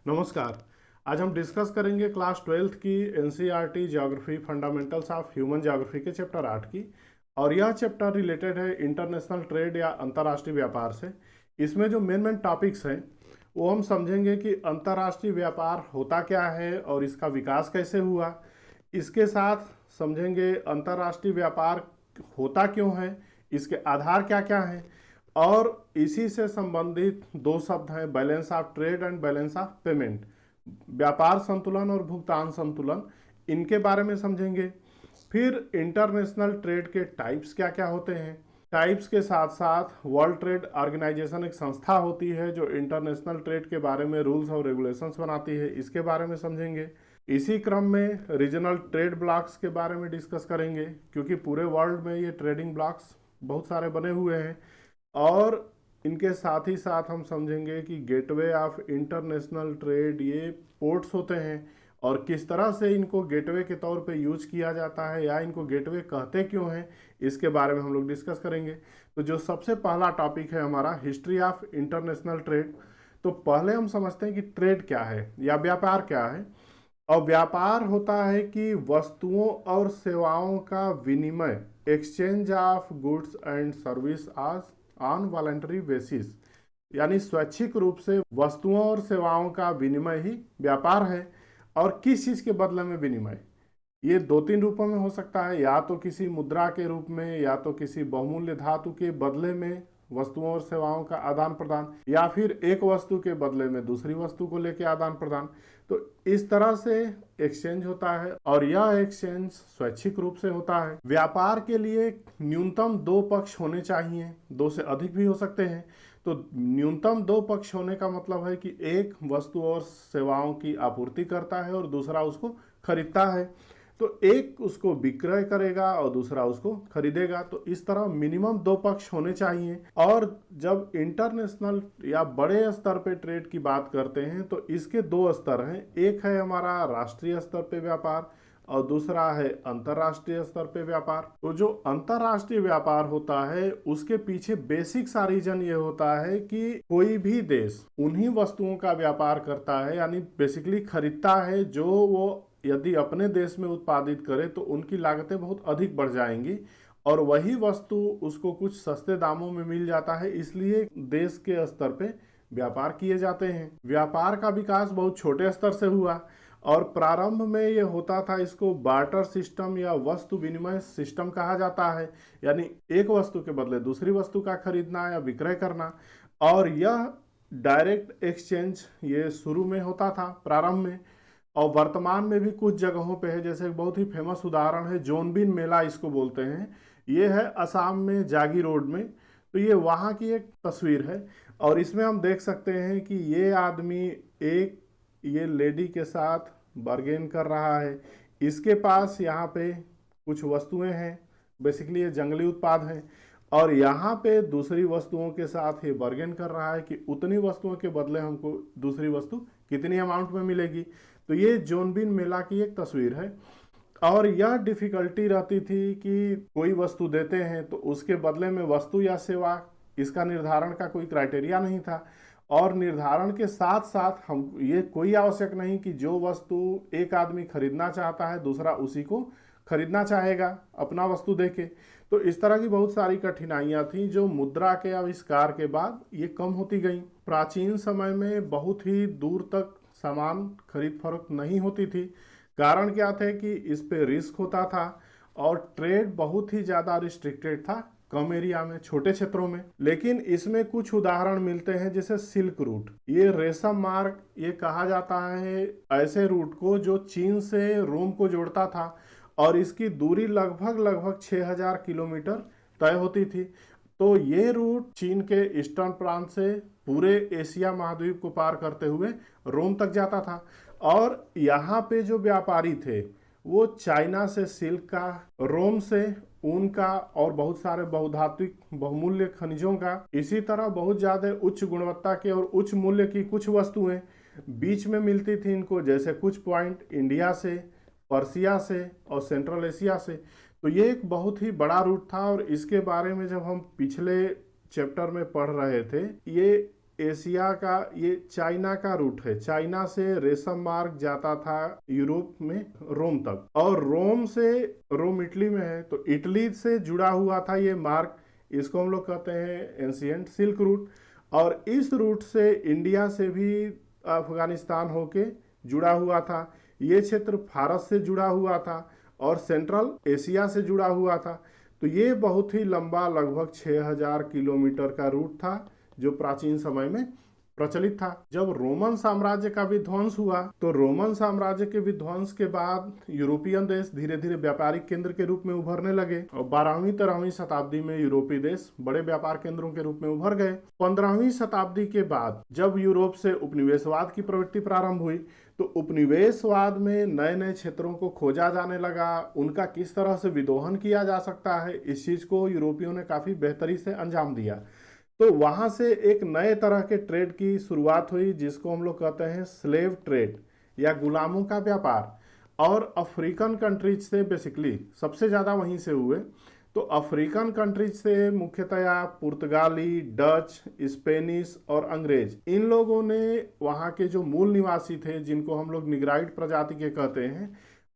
नमस्कार। आज हम डिस्कस करेंगे क्लास 12th की NCERT geography fundamentals of human geography के चैप्टर 8 की। और यह चैप्टर रिलेटेड है इंटरनेशनल ट्रेड या अंतर्राष्ट्रीय व्यापार से। इसमें जो मेन टॉपिक्स हैं वो हम समझेंगे कि अंतर्राष्ट्रीय व्यापार होता क्या है और इसका विकास कैसे हुआ। इसके साथ समझेंगे अंतर्राष्ट्रीय व्यापार होता क्यों है, इसके आधार क्या क्या हैं, और इसी से संबंधित दो शब्द हैं balance of trade and balance of payment. व्यापार संतुलन और भुगतान संतुलन, इनके बारे में समझेंगे। फिर इंटरनेशनल ट्रेड के टाइप्स क्या क्या होते हैं। टाइप्स के साथ साथ वर्ल्ड ट्रेड ऑर्गेनाइजेशन एक संस्था होती है जो इंटरनेशनल ट्रेड के बारे में रूल्स और रेगुलेशंस बनाती है, इसके बारे में समझेंगे। इसी क्रम में रीजनल ट्रेड ब्लॉक्स के बारे में डिस्कस करेंगे, क्योंकि पूरे वर्ल्ड में ये ट्रेडिंग ब्लॉक्स बहुत सारे बने हुए हैं। और इनके साथ ही साथ हम समझेंगे कि गेटवे ऑफ इंटरनेशनल ट्रेड ये पोर्ट्स होते हैं और किस तरह से इनको गेटवे के तौर पे यूज किया जाता है या इनको गेटवे कहते क्यों हैं, इसके बारे में हम लोग डिस्कस करेंगे। तो जो सबसे पहला टॉपिक है हमारा हिस्ट्री ऑफ इंटरनेशनल ट्रेड। तो पहले हम समझते हैं कि ट्रेड क्या है या व्यापार क्या है। और व्यापार होता है कि वस्तुओं और सेवाओं का विनिमय, exchange of goods and service आज ऑन वॉलंटरी बेसिस, यानी स्वैच्छिक रूप से वस्तुओं और सेवाओं का विनिमय ही व्यापार है। और किस चीज के बदले में विनिमय, ये दो तीन रूपों में हो सकता है, या तो किसी मुद्रा के रूप में, या तो किसी बहुमूल्य धातु के बदले में वस्तुओं और सेवाओं का आदान प्रदान, या फिर एक वस्तु के बदले में दूसरी वस्तु को लेकर आदान प्रदान। तो इस तरह से एक्सचेंज होता है और यह एक्सचेंज स्वैच्छिक रूप से होता है। व्यापार के लिए न्यूनतम दो पक्ष होने चाहिए, दो से अधिक भी हो सकते हैं। तो न्यूनतम दो पक्ष होने का मतलब है कि एक वस्तु और सेवाओं की आपूर्ति करता है और दूसरा उसको खरीदता है। तो एक उसको विक्रय करेगा और दूसरा उसको खरीदेगा। तो इस तरह मिनिमम दो पक्ष होने चाहिए। और जब इंटरनेशनल या बड़े स्तर पे ट्रेड की बात करते हैं तो इसके दो स्तर हैं, एक है हमारा राष्ट्रीय स्तर पे व्यापार और दूसरा है अंतर्राष्ट्रीय स्तर पे व्यापार। तो जो अंतर्राष्ट्रीय व्यापार होता है उसके पीछे बेसिक सा रीजन ये होता है कि कोई भी देश उन्हीं वस्तुओं का व्यापार करता है, यानी बेसिकली खरीदता है जो वो यदि अपने देश में उत्पादित करे तो उनकी लागतें बहुत अधिक बढ़ जाएंगी और वही वस्तु उसको कुछ सस्ते दामों में मिल जाता है। इसलिए देश के स्तर पे व्यापार किए जाते हैं। व्यापार का विकास बहुत छोटे स्तर से हुआ और प्रारंभ में ये होता था, इसको बार्टर सिस्टम या वस्तु विनिमय सिस्टम कहा जाता है, यानी एक वस्तु के बदले दूसरी वस्तु का खरीदना या विक्रय करना। और यह डायरेक्ट एक्सचेंज ये शुरू में होता था प्रारंभ में, और वर्तमान में भी कुछ जगहों पे है। जैसे बहुत ही फेमस उदाहरण है जोनबिन मेला इसको बोलते हैं, ये है असम में जागी रोड में। तो ये वहाँ की एक तस्वीर है और इसमें हम देख सकते हैं कि ये आदमी एक ये लेडी के साथ बार्गेन कर रहा है। इसके पास यहाँ पे कुछ वस्तुएं हैं, बेसिकली ये जंगली उत्पाद हैं, और यहाँ पे दूसरी वस्तुओं के साथ ये बार्गेन कर रहा है कि उतनी वस्तुओं के बदले हमको दूसरी वस्तु कितनी अमाउंट में मिलेगी। तो ये जोनबिन मेला की एक तस्वीर है। और यह डिफिकल्टी रहती थी कि कोई वस्तु देते हैं तो उसके बदले में वस्तु या सेवा, इसका निर्धारण का कोई क्राइटेरिया नहीं था। और निर्धारण के साथ साथ हम ये कोई आवश्यक नहीं कि जो वस्तु एक आदमी खरीदना चाहता है दूसरा उसी को खरीदना चाहेगा अपना वस्तु देके। तो इस तरह की बहुत सारी कठिनाइयां थी जो मुद्रा के आविष्कार के बाद ये कम होती गई। प्राचीन समय में बहुत ही दूर तक सामान खरीद फरोख्त नहीं होती थी। कारण क्या थे कि इस पे रिस्क होता था और ट्रेड बहुत ही ज़्यादा रिस्ट्रिक्टेड था, कम एरिया में, छोटे क्षेत्रों में। लेकिन इसमें कुछ उदाहरण मिलते हैं, जैसे सिल्क रूट, ये रेशम मार्ग ये कहा जाता है ऐसे रूट को जो चीन से रोम को जोड़ता था और इसकी दूरी लगभग 6000 किलोमीटर तय होती थी। तो ये रूट चीन के ईस्टर्न प्रांत से पूरे एशिया महाद्वीप को पार करते हुए रोम तक जाता था। और यहाँ पे जो व्यापारी थे वो चाइना से सिल्क का, रोम से ऊन का और बहुत सारे बहुधात्विक बहुमूल्य खनिजों का, इसी तरह बहुत ज़्यादा उच्च गुणवत्ता के और उच्च मूल्य की कुछ वस्तुएं बीच में मिलती थी इनको, जैसे कुछ पॉइंट इंडिया से, पर्सिया से और सेंट्रल एशिया से। तो ये एक बहुत ही बड़ा रूट था और इसके बारे में जब हम पिछले चैप्टर में पढ़ रहे थे, ये एशिया का, ये चाइना का रूट है। चाइना से रेशम मार्ग जाता था यूरोप में रोम तक, और रोम से, रोम इटली में है, तो इटली से जुड़ा हुआ था ये मार्ग। इसको हम लोग कहते हैं एंशियंट सिल्क रूट। और इस रूट से इंडिया से भी अफगानिस्तान होके जुड़ा हुआ था। ये क्षेत्र फारस से जुड़ा हुआ था और सेंट्रल एशिया से जुड़ा हुआ था। तो ये बहुत ही लंबा, लगभग 6000 किलोमीटर का रूट था जो प्राचीन समय में प्रचलित था। जब रोमन साम्राज्य का विध्वंस हुआ, तो रोमन साम्राज्य के विध्वंस के बाद यूरोपियन देश धीरे धीरे व्यापारिक केंद्र के रूप में उभरने लगे, और 12वीं 13वीं शताब्दी में यूरोपीय देश बड़े व्यापार केंद्रों के रूप में उभर गए। 15वीं शताब्दी के बाद जब यूरोप से उपनिवेशवाद की प्रवृत्ति प्रारंभ हुई, तो उपनिवेशवाद में नए नए क्षेत्रों को खोजा जाने लगा, उनका किस तरह से विदोहन किया जा सकता है, इस चीज को यूरोपियों ने काफी बेहतरी से अंजाम दिया। तो वहां से एक नए तरह के ट्रेड की शुरुआत हुई, जिसको हम लोग कहते हैं स्लेव ट्रेड या गुलामों का व्यापार। और अफ्रीकन कंट्रीज से बेसिकली सबसे ज़्यादा वहीं से हुए। तो अफ्रीकन कंट्रीज से मुख्यतया पुर्तगाली, डच, स्पेनिश और अंग्रेज, इन लोगों ने वहाँ के जो मूल निवासी थे, जिनको हम लोग निग्राइट प्रजाति के कहते हैं,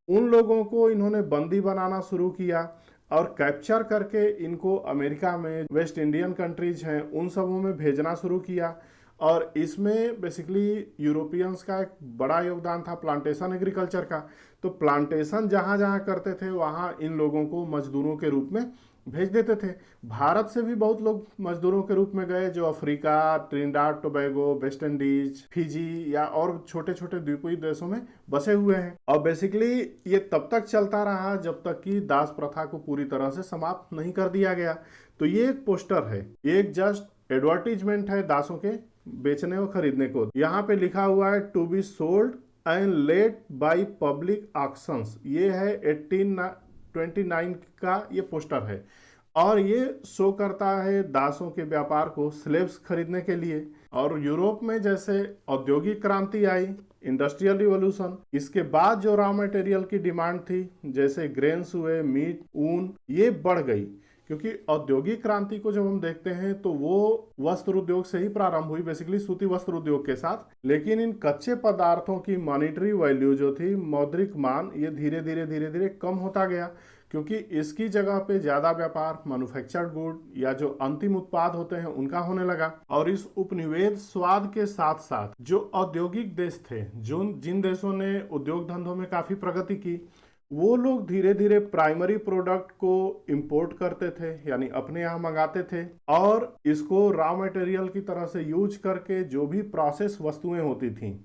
उन लोगों को इन्होंने बंदी बनाना शुरू किया और कैप्चर करके इनको अमेरिका में, वेस्ट इंडियन कंट्रीज हैं उन सबों में भेजना शुरू किया। और इसमें बेसिकली यूरोपियंस का एक बड़ा योगदान था प्लांटेशन एग्रीकल्चर का। तो प्लांटेशन जहाँ जहाँ करते थे वहाँ इन लोगों को मजदूरों के रूप में भेज देते थे। भारत से भी बहुत लोग मजदूरों के रूप में गए, जो Africa, Trinidad Tobago, West Indies, Fiji या और छोटे छोटे द्वीपीय देशों में बसे हुए हैं। और बेसिकली ये तब तक चलता रहा जब तक कि दास प्रथा को पूरी तरह से समाप्त नहीं कर दिया गया। तो ये एक पोस्टर है, एक जस्ट एडवर्टीजमेंट है दासों के बेचने और खरीदने को। यहाँ पे लिखा हुआ है to be sold and let by public auctions. ये है 1829 का ये पोस्टर है, और ये शो करता है दासों के व्यापार को, स्लेव्स खरीदने के लिए। और यूरोप में जैसे औद्योगिक क्रांति आई, इंडस्ट्रियल रिवॉल्यूशन, इसके बाद जो रॉ मटेरियल की डिमांड थी, जैसे ग्रेन्स हुए, मीट, ऊन, ये बढ़ गई। क्योंकि औद्योगिक क्रांति को जब हम देखते हैं तो वो वस्त्र उद्योग से ही प्रारंभ हुई, बेसिकली सूती वस्त्र उद्योग के साथ। लेकिन इन कच्चे पदार्थों की मॉनेटरी वैल्यू जो थी, मौद्रिक मान, ये धीरे धीरे कम होता गया, क्योंकि इसकी जगह पे ज्यादा व्यापार मैन्युफैक्चर्ड गुड या जो अंतिम उत्पाद होते हैं उनका होने लगा। और इस उपनिवेश स्वाद के साथ साथ जो औद्योगिक देश थे, जो जिन देशों ने उद्योग धंधों में काफी प्रगति की, वो लोग धीरे धीरे प्राइमरी प्रोडक्ट को इंपोर्ट करते थे, यानी अपने यहाँ मंगाते थे, और इसको रॉ मटेरियल की तरह से यूज करके जो भी प्रोसेस वस्तुएं होती थीं,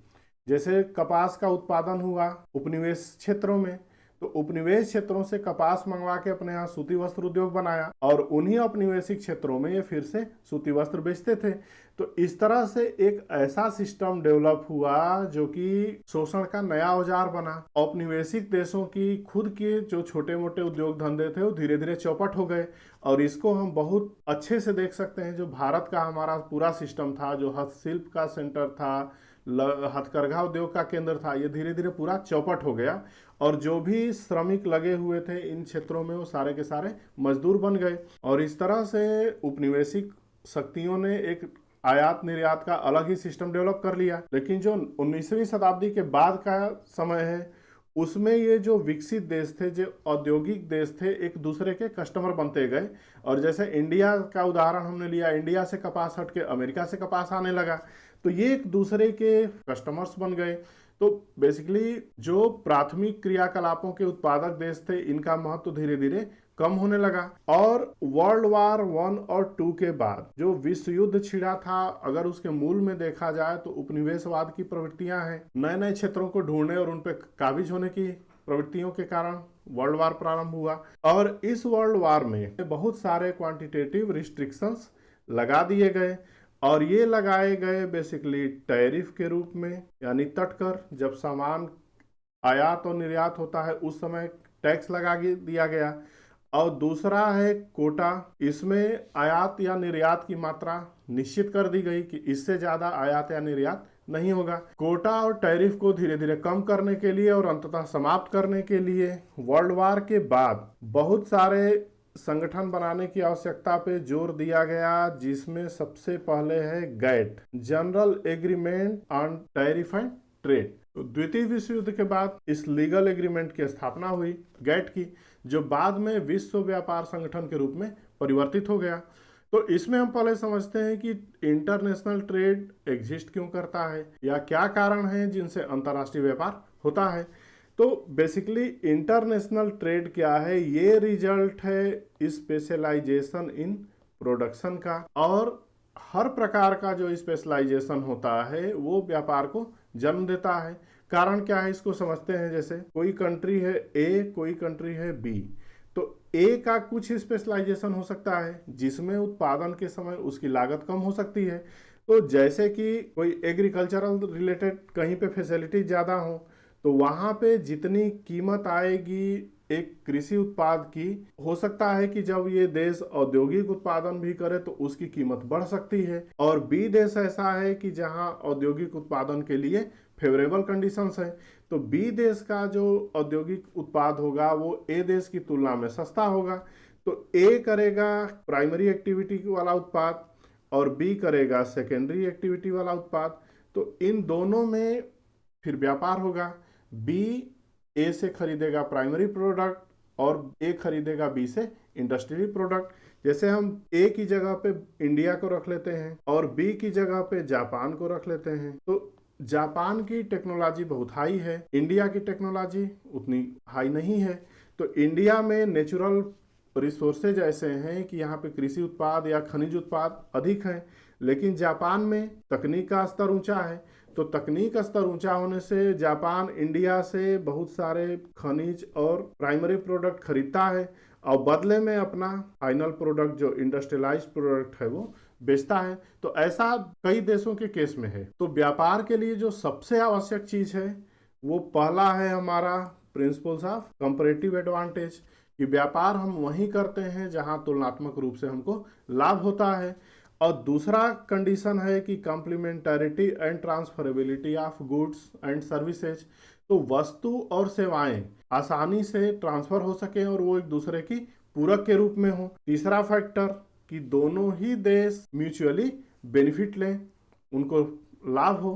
जैसे कपास का उत्पादन हुआ उपनिवेश क्षेत्रों में, तो उपनिवेश क्षेत्रों से कपास मंगवा के अपने यहाँ सूती वस्त्र उद्योग बनाया, और उन्हीं उपनिवेशिक क्षेत्रों में ये फिर से सूती वस्त्र बेचते थे। तो इस तरह से एक ऐसा सिस्टम डेवलप हुआ जो कि शोषण का नया औजार बना। औपनिवेशिक देशों की खुद के जो छोटे मोटे उद्योग धंधे थे वो धीरे धीरे चौपट हो गए। और इसको हम बहुत अच्छे से देख सकते हैं, जो भारत का हमारा पूरा सिस्टम था, जो हस्तशिल्प का सेंटर था, हथकरघा उद्योग का केंद्र था, ये धीरे धीरे पूरा चौपट हो गया। और जो भी श्रमिक लगे हुए थे इन क्षेत्रों में, वो सारे के सारे मजदूर बन गए। और इस तरह से उपनिवेशिक शक्तियों ने एक आयात निर्यात का अलग ही सिस्टम डेवलप कर लिया। लेकिन जो 19वीं शताब्दी के बाद का समय है, उसमें ये जो विकसित देश थे, जो औद्योगिक देश थे, एक दूसरे के कस्टमर बनते गए। और जैसे इंडिया का उदाहरण हमने लिया, इंडिया से कपास हट के अमेरिका से कपास आने लगा, तो ये एक दूसरे के कस्टमर्स बन गए। तो बेसिकली जो प्राथमिक क्रियाकलापों के उत्पादक देश थे, इनका महत्व धीरे धीरे कम होने लगा। और वर्ल्ड वार 1 और 2 के बाद जो विश्व युद्ध छिड़ा था, अगर उसके मूल में देखा जाए तो उपनिवेशवाद की प्रवृत्तियां हैं। नए नए क्षेत्रों को ढूंढने और उन पर काबिज होने की प्रवृत्तियों के कारण वर्ल्ड वार प्रारंभ हुआ। और इस वर्ल्ड वार में बहुत सारे क्वांटिटेटिव रिस्ट्रिक्शंस लगा दिए गए, और ये लगाए गए बेसिकली टैरिफ के रूप में, यानी तटकर। जब सामान आयात और निर्यात होता है उस समय टैक्स लगा दिया गया। और दूसरा है कोटा, इसमें आयात या निर्यात की मात्रा निश्चित कर दी गई कि इससे ज़्यादा आयात या निर्यात नहीं होगा। कोटा और टैरिफ को धीरे धीरे कम करने के लिए और अंततः समाप्त करने के लिए वर्ल्ड वार के बाद बहुत सारे संगठन बनाने की आवश्यकता पे जोर दिया गया, जिसमें सबसे पहले है GATT, general agreement on tariff and trade. तो द्वितीय विश्व युद्ध के बाद इस लीगल एग्रीमेंट की स्थापना हुई, गैट की, जो बाद में विश्व व्यापार संगठन के रूप में परिवर्तित हो गया। तो इसमें हम पहले समझते हैं कि इंटरनेशनल ट्रेड एग्जिस्ट क्यों करता है या क्या कारण है जिनसे अंतर्राष्ट्रीय व्यापार होता है। तो बेसिकली इंटरनेशनल ट्रेड क्या है, ये रिजल्ट है स्पेशलाइजेशन इन प्रोडक्शन का, और हर प्रकार का जो स्पेशलाइजेशन होता है वो व्यापार को जन्म देता है। कारण क्या है इसको समझते हैं। जैसे कोई कंट्री है ए, कोई कंट्री है बी, तो ए का कुछ स्पेशलाइजेशन हो सकता है जिसमें उत्पादन के समय उसकी लागत कम हो सकती है। तो जैसे कि कोई एग्रीकल्चरल रिलेटेड कहीं पे फैसिलिटी ज़्यादा हो, तो वहाँ पे जितनी कीमत आएगी एक कृषि उत्पाद की, हो सकता है कि जब ये देश औद्योगिक उत्पादन भी करे तो उसकी कीमत बढ़ सकती है। और बी देश ऐसा है कि जहाँ औद्योगिक उत्पादन के लिए फेवरेबल कंडीशंस है, तो बी देश का जो औद्योगिक उत्पाद होगा वो ए देश की तुलना में सस्ता होगा। तो ए करेगा प्राइमरी एक्टिविटी वाला उत्पाद और बी करेगा सेकेंडरी एक्टिविटी वाला उत्पाद। तो इन दोनों में फिर व्यापार होगा। बी ए से खरीदेगा प्राइमरी प्रोडक्ट और ए खरीदेगा बी से इंडस्ट्रियल प्रोडक्ट। जैसे हम ए की जगह पे इंडिया को रख लेते हैं और बी की जगह पे जापान को रख लेते हैं, तो जापान की टेक्नोलॉजी बहुत हाई है, इंडिया की टेक्नोलॉजी उतनी हाई नहीं है। तो इंडिया में नेचुरल रिसोर्सेज ऐसे हैं कि यहाँ पे कृषि उत्पाद या खनिज उत्पाद अधिक हैं, लेकिन जापान में तकनीक का स्तर ऊंचा है। तो तकनीक स्तर ऊंचा होने से जापान इंडिया से बहुत सारे खनिज और प्राइमरी प्रोडक्ट खरीदता है और बदले में अपना फाइनल प्रोडक्ट जो इंडस्ट्रियलाइज प्रोडक्ट है वो बेचता है। तो ऐसा कई देशों के केस में है। तो व्यापार के लिए जो सबसे आवश्यक चीज है वो पहला है हमारा प्रिंसिपल्स ऑफ कंपैरेटिव एडवांटेज, कि व्यापार हम वहीं करते हैं जहां तुलनात्मक रूप से हमको लाभ होता है। और दूसरा कंडीशन है कि complementarity and transferability of goods and services, तो वस्तु और सेवाएं आसानी से ट्रांसफर हो सके और वो एक दूसरे की पूरक के रूप में हो। तीसरा फैक्टर कि दोनों ही देश म्यूचुअली बेनिफिट लें, उनको लाभ हो।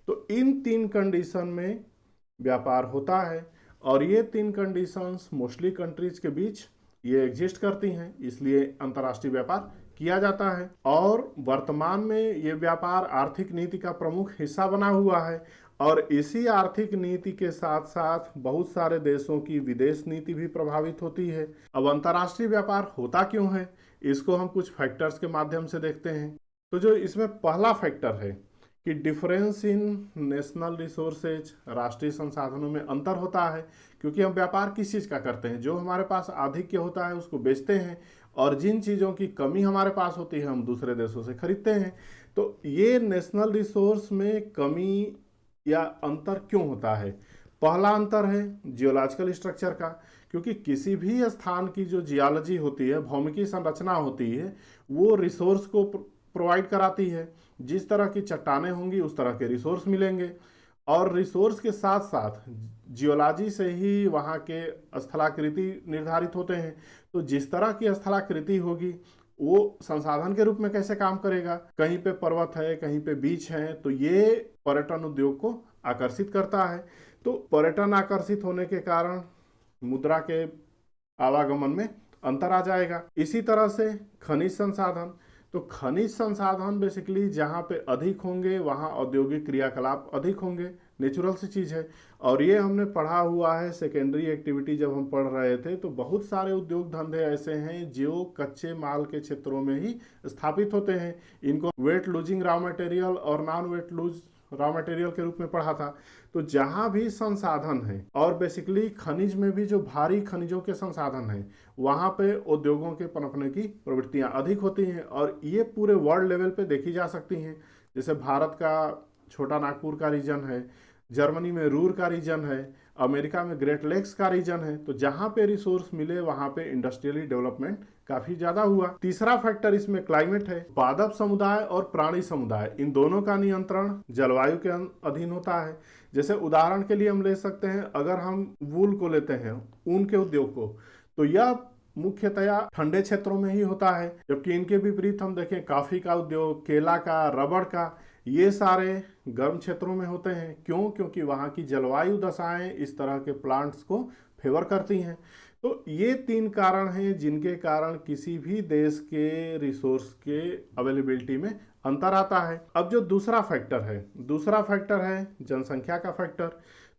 तो इन तीन कंडीशन में व्यापार होता है और ये तीन कंडीशंस मोस्टली कंट्रीज के बीच ये एग्जिस्ट करती हैं, इसलिए अंतर्राष्ट्रीय व्यापार किया जाता है। और वर्तमान में ये व्यापार आर्थिक नीति का प्रमुख हिस्सा बना हुआ है और इसी आर्थिक नीति के साथ साथ बहुत सारे देशों की विदेश नीति भी प्रभावित होती है। अब अंतर्राष्ट्रीय व्यापार होता क्यों है, इसको हम कुछ फैक्टर्स के माध्यम से देखते हैं। तो जो इसमें पहला फैक्टर है कि डिफरेंस इन नेशनल रिसोर्सेज, राष्ट्रीय संसाधनों में अंतर होता है, क्योंकि हम व्यापार किस चीज़ का करते हैं, जो हमारे पास आधिक्य होता है उसको बेचते हैं और जिन चीज़ों की कमी हमारे पास होती है हम दूसरे देशों से खरीदते हैं। तो ये नेशनल रिसोर्स में कमी या अंतर क्यों होता है? पहला अंतर है जियोलॉजिकल स्ट्रक्चर का, क्योंकि किसी भी स्थान की जो जियोलॉजी होती है, भौमिकी संरचना होती है, वो रिसोर्स को प्रोवाइड कराती है। जिस तरह की चट्टानें होंगी उस तरह के रिसोर्स मिलेंगे और रिसोर्स के साथ साथ जियोलॉजी से ही वहाँ के स्थलाकृति निर्धारित होते हैं। तो जिस तरह की स्थलाकृति होगी वो संसाधन के रूप में कैसे काम करेगा, कहीं पे पर्वत है, कहीं पे बीच है, तो ये पर्यटन उद्योग को आकर्षित करता है। तो पर्यटन आकर्षित होने के कारण मुद्रा के आवागमन में अंतर आ जाएगा। इसी तरह से खनिज संसाधन, तो खनिज संसाधन बेसिकली जहाँ पे अधिक होंगे वहाँ औद्योगिक क्रियाकलाप अधिक होंगे, नेचुरल सी चीज़ है। और ये हमने पढ़ा हुआ है सेकेंडरी एक्टिविटी जब हम पढ़ रहे थे, तो बहुत सारे उद्योग धंधे ऐसे हैं जो कच्चे माल के क्षेत्रों में ही स्थापित होते हैं। इनको वेट लूजिंग रॉ मटेरियल और non weight lose raw material के रूप में पढ़ा था। तो जहाँ भी संसाधन है और बेसिकली खनिज में भी जो भारी खनिजों के संसाधन हैं, वहाँ पे उद्योगों के पनपने की प्रवृत्तियाँ अधिक होती हैं और ये पूरे वर्ल्ड लेवल पे देखी जा सकती हैं। जैसे भारत का छोटा नागपुर का रीजन है, जर्मनी में रूर का रीजन है, अमेरिका में ग्रेट लेक्स का रीजन है। तो जहाँ पे रिसोर्स मिले वहाँ पे इंडस्ट्रियली डेवलपमेंट काफी ज्यादा हुआ। तीसरा फैक्टर इसमें क्लाइमेट है। पादप समुदाय और प्राणी समुदाय, इन दोनों का नियंत्रण जलवायु के अधीन होता है। जैसे उदाहरण के लिए हम ले सकते हैं, अगर हम वूल को लेते हैं, ऊन के उद्योग को, तो यह मुख्यतया ठंडे क्षेत्रों में ही होता है, जबकि इनके विपरीत हम देखें कॉफी का उद्योग, केला का, रबड़ का, ये सारे गर्म क्षेत्रों में होते हैं। क्यों? क्योंकि वहाँ की जलवायु दशाएं इस तरह के प्लांट्स को फेवर करती हैं। तो ये 3 कारण हैं जिनके कारण किसी भी देश के रिसोर्स के अवेलेबिलिटी में अंतर आता है। अब जो दूसरा फैक्टर है जनसंख्या का फैक्टर।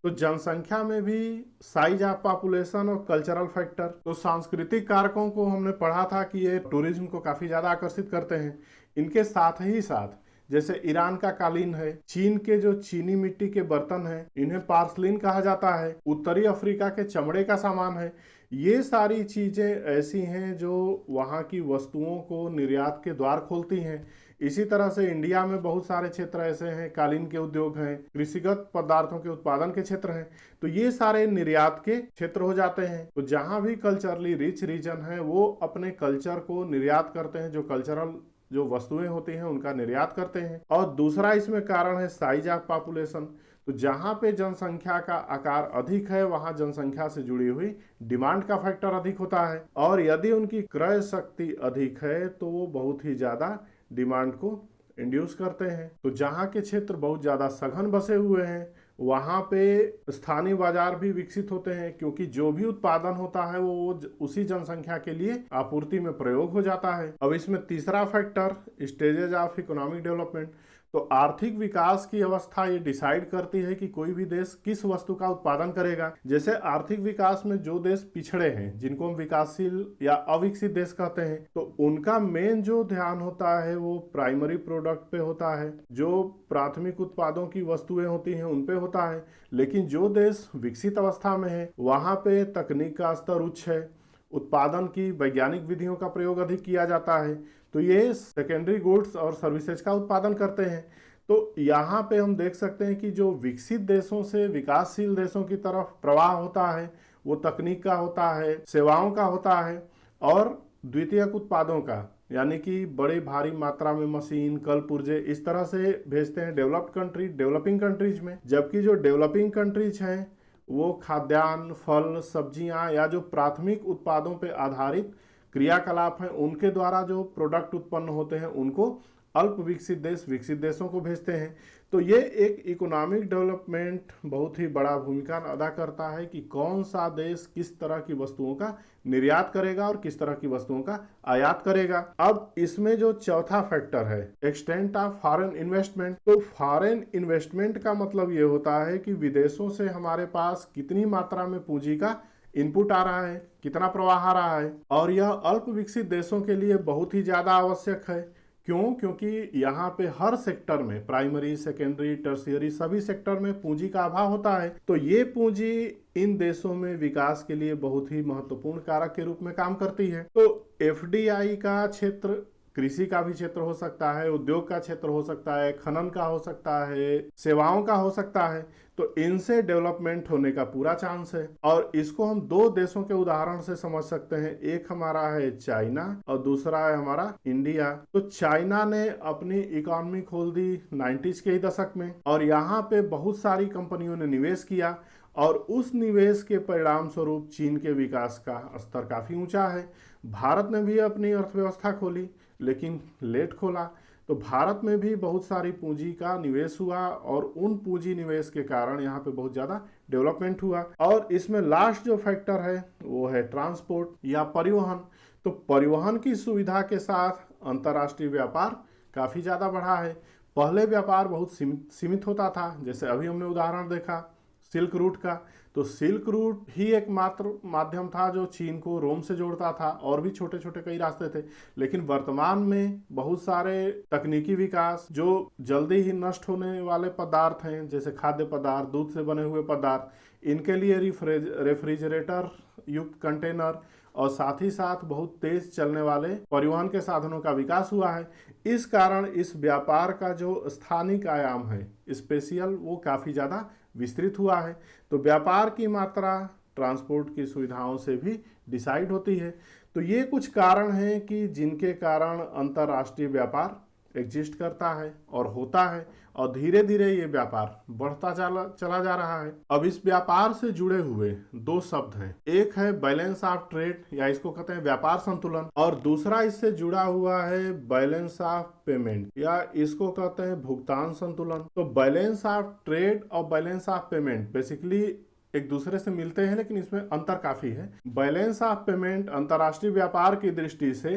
तो जनसंख्या में भी साइज ऑफ पॉपुलेशन और कल्चरल फैक्टर, तो सांस्कृतिक कारकों को हमने पढ़ा था कि ये टूरिज्म को काफ़ी ज़्यादा आकर्षित करते हैं। इनके साथ ही साथ जैसे ईरान का कालीन है, चीन के जो चीनी मिट्टी के बर्तन हैं इन्हें पार्सलिन कहा जाता है, उत्तरी अफ्रीका के चमड़े का सामान है, ये सारी चीज़ें ऐसी हैं जो वहाँ की वस्तुओं को निर्यात के द्वार खोलती हैं। इसी तरह से इंडिया में बहुत सारे क्षेत्र ऐसे हैं, कालीन के उद्योग हैं, कृषिगत पदार्थों के उत्पादन के क्षेत्र हैं, तो ये सारे निर्यात के क्षेत्र हो जाते हैं। तो जहाँ भी कल्चरली रिच रीजन है वो अपने कल्चर को निर्यात करते हैं, जो कल्चरल जो वस्तुएं होती हैं उनका निर्यात करते हैं। और दूसरा इसमें कारण है साइज ऑफ पॉपुलेशन। तो जहाँ पे जनसंख्या का आकार अधिक है वहाँ जनसंख्या से जुड़ी हुई डिमांड का फैक्टर अधिक होता है, और यदि उनकी क्रय शक्ति अधिक है तो वो बहुत ही ज़्यादा डिमांड को इंड्यूस करते हैं। तो जहाँ के क्षेत्र बहुत ज़्यादा सघन बसे हुए हैं वहाँ पे स्थानीय बाजार भी विकसित होते हैं, क्योंकि जो भी उत्पादन होता है वो उसी जनसंख्या के लिए आपूर्ति में प्रयोग हो जाता है। अब इसमें तीसरा factor stages of economic development. तो आर्थिक विकास की अवस्था ये डिसाइड करती है कि कोई भी देश किस वस्तु का उत्पादन करेगा। जैसे आर्थिक विकास में जो देश पिछड़े हैं, जिनको हम विकासशील या अविकसित देश कहते हैं, तो उनका मेन जो ध्यान होता है वो प्राइमरी प्रोडक्ट पे होता है, जो प्राथमिक उत्पादों की वस्तुएं होती हैं उन पे होता है। लेकिन जो देश विकसित अवस्था में है वहाँ पे तकनीक का स्तर उच्च है, उत्पादन की वैज्ञानिक विधियों का प्रयोग अधिक किया जाता है, तो ये सेकेंडरी गुड्स और सर्विसेज का उत्पादन करते हैं। तो यहाँ पे हम देख सकते हैं कि जो विकसित देशों से विकासशील देशों की तरफ प्रवाह होता है वो तकनीक का होता है, सेवाओं का होता है और द्वितीयक उत्पादों का, यानी कि बड़े भारी मात्रा में मशीन, कल पुर्जे इस तरह से भेजते हैं डेवलप्ड कंट्री, डेवलपिंग कंट्रीज में। जबकि जो डेवलपिंग कंट्रीज हैं वो खाद्यान्न, फल, सब्जियां या जो प्राथमिक उत्पादों पर आधारित क्रियाकलाप हैं उनके द्वारा जो प्रोडक्ट उत्पन्न होते हैं उनको अल्प विकसित देश विकसित देशों को भेजते हैं। तो ये एक इकोनॉमिक डेवलपमेंट बहुत ही बड़ा भूमिका अदा करता है कि कौन सा देश किस तरह की वस्तुओं का निर्यात करेगा और किस तरह की वस्तुओं का आयात करेगा। अब इसमें जो चौथा फैक्टर है एक्सटेंट ऑफ फॉरेन इन्वेस्टमेंट। तो फॉरेन इन्वेस्टमेंट का मतलब ये होता है कि विदेशों से हमारे पास कितनी मात्रा में पूंजी का इनपुट आ रहा है, कितना प्रवाह आ रहा है, और यह अल्प विकसित देशों के लिए बहुत ही ज़्यादा आवश्यक है। क्यों? क्योंकि यहाँ पे हर सेक्टर में, प्राइमरी, सेकेंडरी, टर्शियरी, सभी सेक्टर में पूंजी का अभाव होता है। तो ये पूंजी इन देशों में विकास के लिए बहुत ही महत्वपूर्ण कारक के रूप में काम करती है। तो एफडीआई का क्षेत्र कृषि का भी क्षेत्र हो सकता है, उद्योग का क्षेत्र हो सकता है, खनन का हो सकता है, सेवाओं का हो सकता है। तो इनसे डेवलपमेंट होने का पूरा चांस है। और इसको हम दो देशों के उदाहरण से समझ सकते हैं। एक हमारा है चाइना और दूसरा है हमारा इंडिया। तो चाइना ने अपनी इकोनॉमी खोल दी 90s के ही दशक में, और यहाँ पे बहुत सारी कंपनियों ने निवेश किया, और उस निवेश के परिणाम स्वरूप चीन के विकास का स्तर काफ़ी ऊंचा है। भारत ने भी अपनी अर्थव्यवस्था खोली, लेकिन लेट खोला। तो भारत में भी बहुत सारी पूंजी का निवेश हुआ, और उन पूंजी निवेश के कारण यहाँ पे बहुत ज़्यादा डेवलपमेंट हुआ। और इसमें लास्ट जो फैक्टर है वो है ट्रांसपोर्ट या परिवहन। तो परिवहन की सुविधा के साथ अंतर्राष्ट्रीय व्यापार काफ़ी ज़्यादा बढ़ा है। पहले व्यापार बहुत सीमित होता था, जैसे अभी हमने उदाहरण देखा सिल्क रूट का। तो सिल्क रूट ही एकमात्र माध्यम था जो चीन को रोम से जोड़ता था, और भी छोटे छोटे कई रास्ते थे। लेकिन वर्तमान में बहुत सारे तकनीकी विकास, जो जल्दी ही नष्ट होने वाले पदार्थ हैं जैसे खाद्य पदार्थ, दूध से बने हुए पदार्थ, इनके लिए रेफ्रिजरेटर युक्त कंटेनर और साथ ही साथ बहुत तेज चलने वाले परिवहन के साधनों का विकास हुआ है। इस कारण इस व्यापार का जो स्थानिक आयाम है स्पेशियल, वो काफ़ी ज़्यादा विस्तृत हुआ है। तो व्यापार की मात्रा ट्रांसपोर्ट की सुविधाओं से भी डिसाइड होती है। तो ये कुछ कारण हैं कि जिनके कारण अंतर्राष्ट्रीय व्यापार एग्जिस्ट करता है और होता है, और धीरे धीरे ये व्यापार बढ़ता चला जा रहा है। अब इस व्यापार से जुड़े हुए दो शब्द हैं, एक है बैलेंस ऑफ ट्रेड या इसको कहते हैं व्यापार संतुलन, और दूसरा इससे जुड़ा हुआ है बैलेंस ऑफ पेमेंट या इसको कहते हैं भुगतान संतुलन। तो बैलेंस ऑफ ट्रेड और बैलेंस ऑफ पेमेंट बेसिकली एक दूसरे से मिलते हैं, लेकिन इसमें अंतर काफी है। बैलेंस ऑफ पेमेंट अंतर्राष्ट्रीय व्यापार की दृष्टि से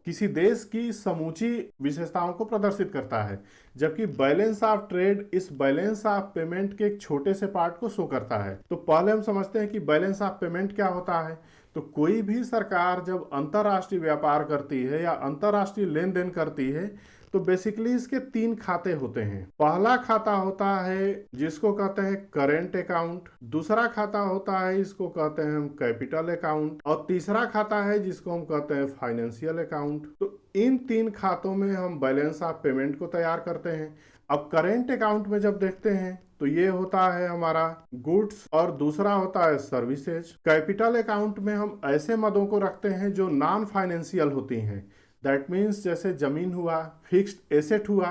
किसी देश की समूची विशेषताओं को प्रदर्शित करता है, जबकि बैलेंस ऑफ ट्रेड इस बैलेंस ऑफ पेमेंट के एक छोटे से पार्ट को शो करता है। तो पहले हम समझते हैं कि बैलेंस ऑफ पेमेंट क्या होता है। तो कोई भी सरकार जब अंतर्राष्ट्रीय व्यापार करती है या अंतर्राष्ट्रीय लेन देन करती है तो बेसिकली इसके तीन खाते होते हैं। पहला खाता होता है जिसको कहते हैं करेंट अकाउंट, दूसरा खाता होता है इसको कहते हैं हम कैपिटल अकाउंट, और तीसरा खाता है जिसको हम कहते हैं फाइनेंशियल अकाउंट। तो इन तीन खातों में हम बैलेंस ऑफ पेमेंट को तैयार करते हैं। अब करेंट अकाउंट में जब देखते हैं तो ये होता है हमारा गुड्स और दूसरा होता है सर्विसेज। कैपिटल अकाउंट में हम ऐसे मदों को रखते हैं जो नॉन फाइनेंशियल होती हैं, दैट मीन्स जैसे जमीन हुआ, फिक्स्ड एसेट हुआ।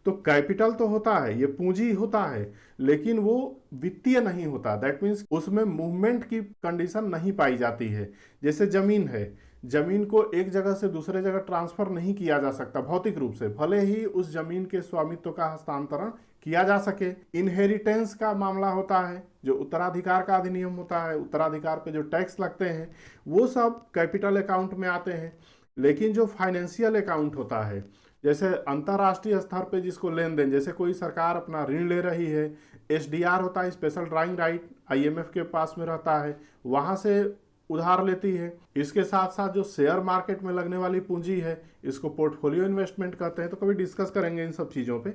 तो कैपिटल तो होता है, ये पूंजी होता है, लेकिन वो वित्तीय नहीं होता, दैट मीन्स उसमें मूवमेंट की कंडीशन नहीं पाई जाती है। जैसे जमीन है, जमीन को एक जगह से दूसरे जगह ट्रांसफर नहीं किया जा सकता भौतिक रूप से, भले ही उस जमीन के स्वामित्व का हस्तांतरण किया जा सके। इनहेरिटेंस का मामला होता है, जो उत्तराधिकार का अधिनियम होता है, उत्तराधिकार पे जो टैक्स लगते हैं वो सब कैपिटल अकाउंट में आते हैं। लेकिन जो फाइनेंशियल अकाउंट होता है, जैसे अंतर्राष्ट्रीय स्तर पे जिसको लेन देन, जैसे कोई सरकार अपना ऋण ले रही है, एसडीआर होता है, स्पेशल ड्राइंग राइट, आईएमएफ के पास में रहता है, वहां से उधार लेती है। इसके साथ साथ जो शेयर मार्केट में लगने वाली पूंजी है, इसको पोर्टफोलियो इन्वेस्टमेंट कहते हैं। तो कभी डिस्कस करेंगे इन सब चीजों पे।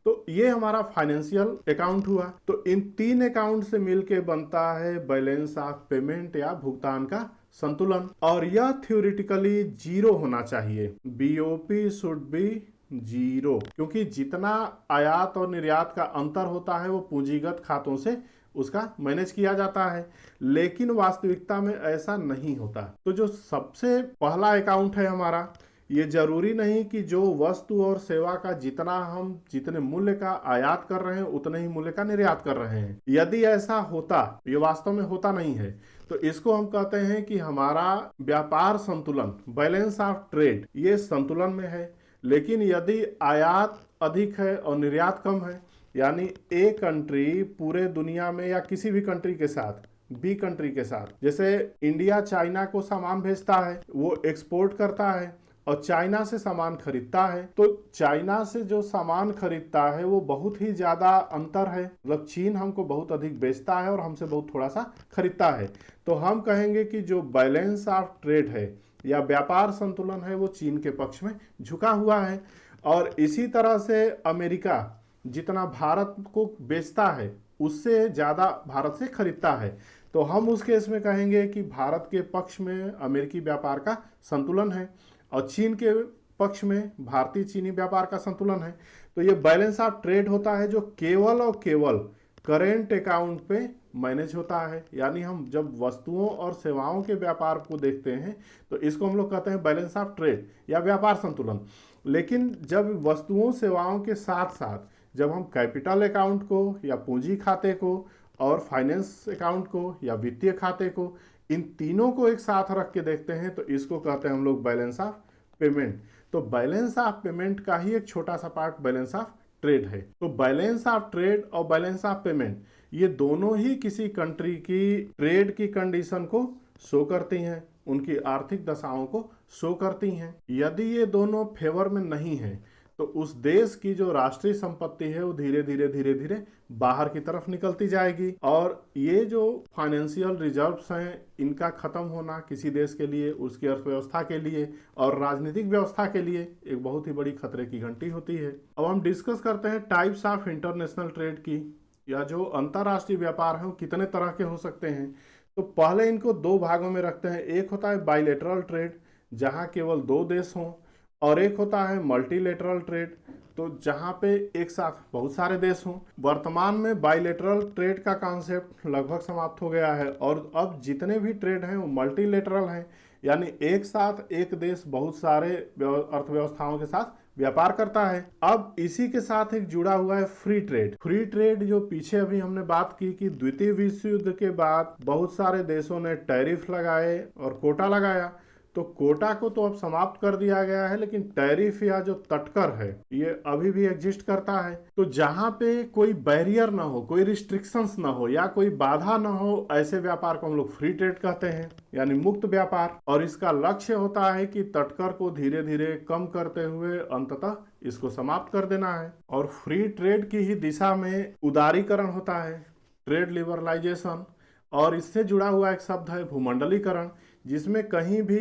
तो ये हमारा फाइनेंशियल अकाउंट हुआ। तो इन तीन अकाउंट से मिलके बनता है बैलेंस ऑफ पेमेंट या भुगतान का संतुलन, और यह थ्योरेटिकली जीरो होना चाहिए। बीओपी शुड बी जीरो, क्योंकि जितना आयात और निर्यात का अंतर होता है वो पूंजीगत खातों से उसका मैनेज किया जाता है, लेकिन वास्तविकता में ऐसा नहीं होता। तो जो सबसे पहला अकाउंट है हमारा, ये जरूरी नहीं कि जो वस्तु और सेवा का जितने मूल्य का आयात कर रहे हैं उतने ही मूल्य का निर्यात कर रहे हैं। यदि ऐसा होता, ये वास्तव में होता नहीं है, तो इसको हम कहते हैं कि हमारा व्यापार संतुलन, बैलेंस ऑफ ट्रेड, ये संतुलन में है। लेकिन यदि आयात अधिक है और निर्यात कम है, यानी ए कंट्री पूरे दुनिया में या किसी भी कंट्री के साथ, बी कंट्री के साथ, जैसे इंडिया चाइना को सामान भेजता है, वो एक्सपोर्ट करता है और चाइना से सामान खरीदता है, तो चाइना से जो सामान खरीदता है वो बहुत ही ज्यादा अंतर है, मतलब चीन हमको बहुत अधिक बेचता है और हमसे बहुत थोड़ा सा खरीदता है। तो हम कहेंगे कि जो बैलेंस ऑफ ट्रेड है या व्यापार संतुलन है वो चीन के पक्ष में झुका हुआ है। और इसी तरह से अमेरिका जितना भारत को बेचता है उससे ज्यादा भारत से खरीदता है, तो हम उस केस में कहेंगे कि भारत के पक्ष में अमेरिकी व्यापार का संतुलन है और चीन के पक्ष में भारतीय चीनी व्यापार का संतुलन है। तो ये बैलेंस ऑफ ट्रेड होता है जो केवल और केवल करेंट अकाउंट पे मैनेज होता है। यानी हम जब वस्तुओं और सेवाओं के व्यापार को देखते हैं तो इसको हम लोग कहते हैं बैलेंस ऑफ ट्रेड या व्यापार संतुलन। लेकिन जब वस्तुओं सेवाओं के साथ साथ जब हम कैपिटल अकाउंट को या पूंजी खाते को और फाइनेंस अकाउंट को या वित्तीय खाते को, इन तीनों को एक साथ रख के देखते हैं तो इसको कहते हैं हम लोग बैलेंस ऑफ पेमेंट। तो बैलेंस ऑफ पेमेंट का ही एक छोटा सा पार्ट बैलेंस ऑफ ट्रेड है। तो बैलेंस ऑफ ट्रेड और बैलेंस ऑफ पेमेंट ये दोनों ही किसी कंट्री की ट्रेड की कंडीशन को शो करती हैं, उनकी आर्थिक दशाओं को शो करती हैं। यदि ये दोनों फेवर में नहीं है तो उस देश की जो राष्ट्रीय संपत्ति है वो धीरे धीरे बाहर की तरफ निकलती जाएगी। और ये जो फाइनेंशियल रिजर्व्स हैं, इनका खत्म होना किसी देश के लिए, उसकी अर्थव्यवस्था के लिए और राजनीतिक व्यवस्था के लिए एक बहुत ही बड़ी खतरे की घंटी होती है। अब हम डिस्कस करते हैं टाइप्स ऑफ इंटरनेशनल ट्रेड की, या जो अंतर्राष्ट्रीय व्यापार है वो कितने तरह के हो सकते हैं। तो पहले इनको दो भागों में रखते हैं। एक होता है बाइलेटरल ट्रेड, जहां केवल दो देश हों, और एक होता है मल्टीलेटरल ट्रेड, तो जहां पे एक साथ बहुत सारे देश हों। वर्तमान में बाइलेटरल ट्रेड का कॉन्सेप्ट लगभग समाप्त हो गया है और अब जितने भी ट्रेड हैं वो मल्टीलेटरल हैं, यानी एक साथ एक देश बहुत सारे अर्थव्यवस्थाओं के साथ व्यापार करता है। अब इसी के साथ एक जुड़ा हुआ है फ्री ट्रेड। फ्री ट्रेड जो पीछे अभी हमने बात की कि द्वितीय विश्व युद्ध के बाद बहुत सारे देशों ने टैरिफ लगाए और कोटा लगाया, तो कोटा को तो अब समाप्त कर दिया गया है, लेकिन टैरिफ या जो तटकर है ये अभी भी एग्जिस्ट करता है। तो जहां पे कोई बैरियर ना हो, कोई रिस्ट्रिक्शंस ना हो या कोई बाधा ना हो, ऐसे व्यापार को हम लोग फ्री ट्रेड कहते हैं, यानी मुक्त व्यापार। और इसका लक्ष्य होता है कि तटकर को धीरे धीरे कम करते हुए अंततः इसको समाप्त कर देना है। और फ्री ट्रेड की ही दिशा में उदारीकरण होता है, ट्रेड लिबरलाइजेशन। और इससे जुड़ा हुआ एक शब्द है भूमंडलीकरण, जिसमें कहीं भी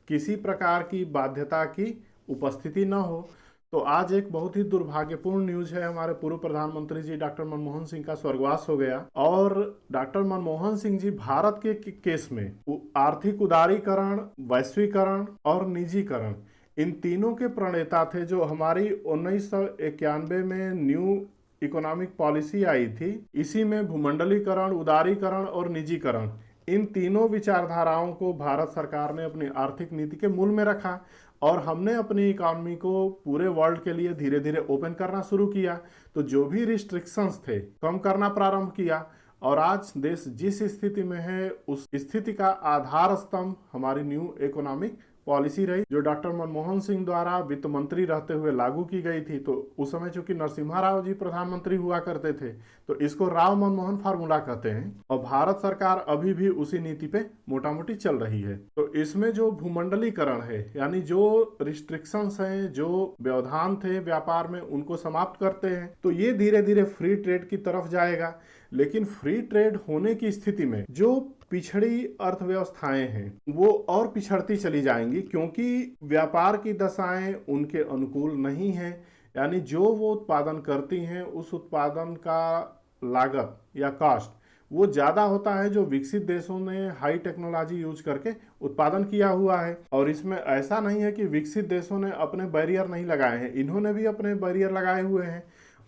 किसी प्रकार की बाध्यता की उपस्थिति न हो। तो आज एक बहुत ही दुर्भाग्यपूर्ण न्यूज है, हमारे पूर्व प्रधानमंत्री जी डॉक्टर मनमोहन सिंह का स्वर्गवास हो गया। और डॉक्टर मनमोहन सिंह जी भारत के केस में आर्थिक उदारीकरण, वैश्वीकरण और निजीकरण, इन तीनों के प्रणेता थे। जो हमारी 1991 में न्यू इकोनॉमिक पॉलिसी आई थी, इसी में भूमंडलीकरण, उदारीकरण और निजीकरण, इन तीनों विचारधाराओं को भारत सरकार ने अपनी आर्थिक नीति के मूल में रखा। और हमने अपनी इकोनॉमी को पूरे वर्ल्ड के लिए धीरे धीरे ओपन करना शुरू किया। तो जो भी रिस्ट्रिक्शंस थे कम करना प्रारंभ किया। और आज देश जिस स्थिति में है, उस स्थिति का आधार स्तंभ हमारी न्यू इकोनॉमिक पॉलिसी रही, जो डॉक्टर मनमोहन सिंह द्वारा वित्त मंत्री रहते हुए लागू की गई थी। तो उस समय चूंकि नरसिम्हा राव जी प्रधानमंत्री हुआ करते थे, तो इसको राव मनमोहन फार्मूला कहते हैं। और भारत सरकार अभी भी उसी नीति पे मोटा मोटी चल रही है। तो इसमें जो भूमंडलीकरण है, यानी जो रिस्ट्रिक्शंस हैं, जो व्यवधान थे व्यापार में, उनको समाप्त करते हैं। तो ये धीरे धीरे फ्री ट्रेड की तरफ जाएगा। लेकिन फ्री ट्रेड होने की स्थिति में जो पिछड़ी अर्थव्यवस्थाएं हैं वो और पिछड़ती चली जाएंगी, क्योंकि व्यापार की दशाएं उनके अनुकूल नहीं है। यानी जो वो उत्पादन करती हैं, उस उत्पादन का लागत या कॉस्ट वो ज़्यादा होता है जो विकसित देशों ने हाई टेक्नोलॉजी यूज करके उत्पादन किया हुआ है। और इसमें ऐसा नहीं है कि विकसित देशों ने अपने बैरियर नहीं लगाए हैं, इन्होंने भी अपने बैरियर लगाए हुए हैं।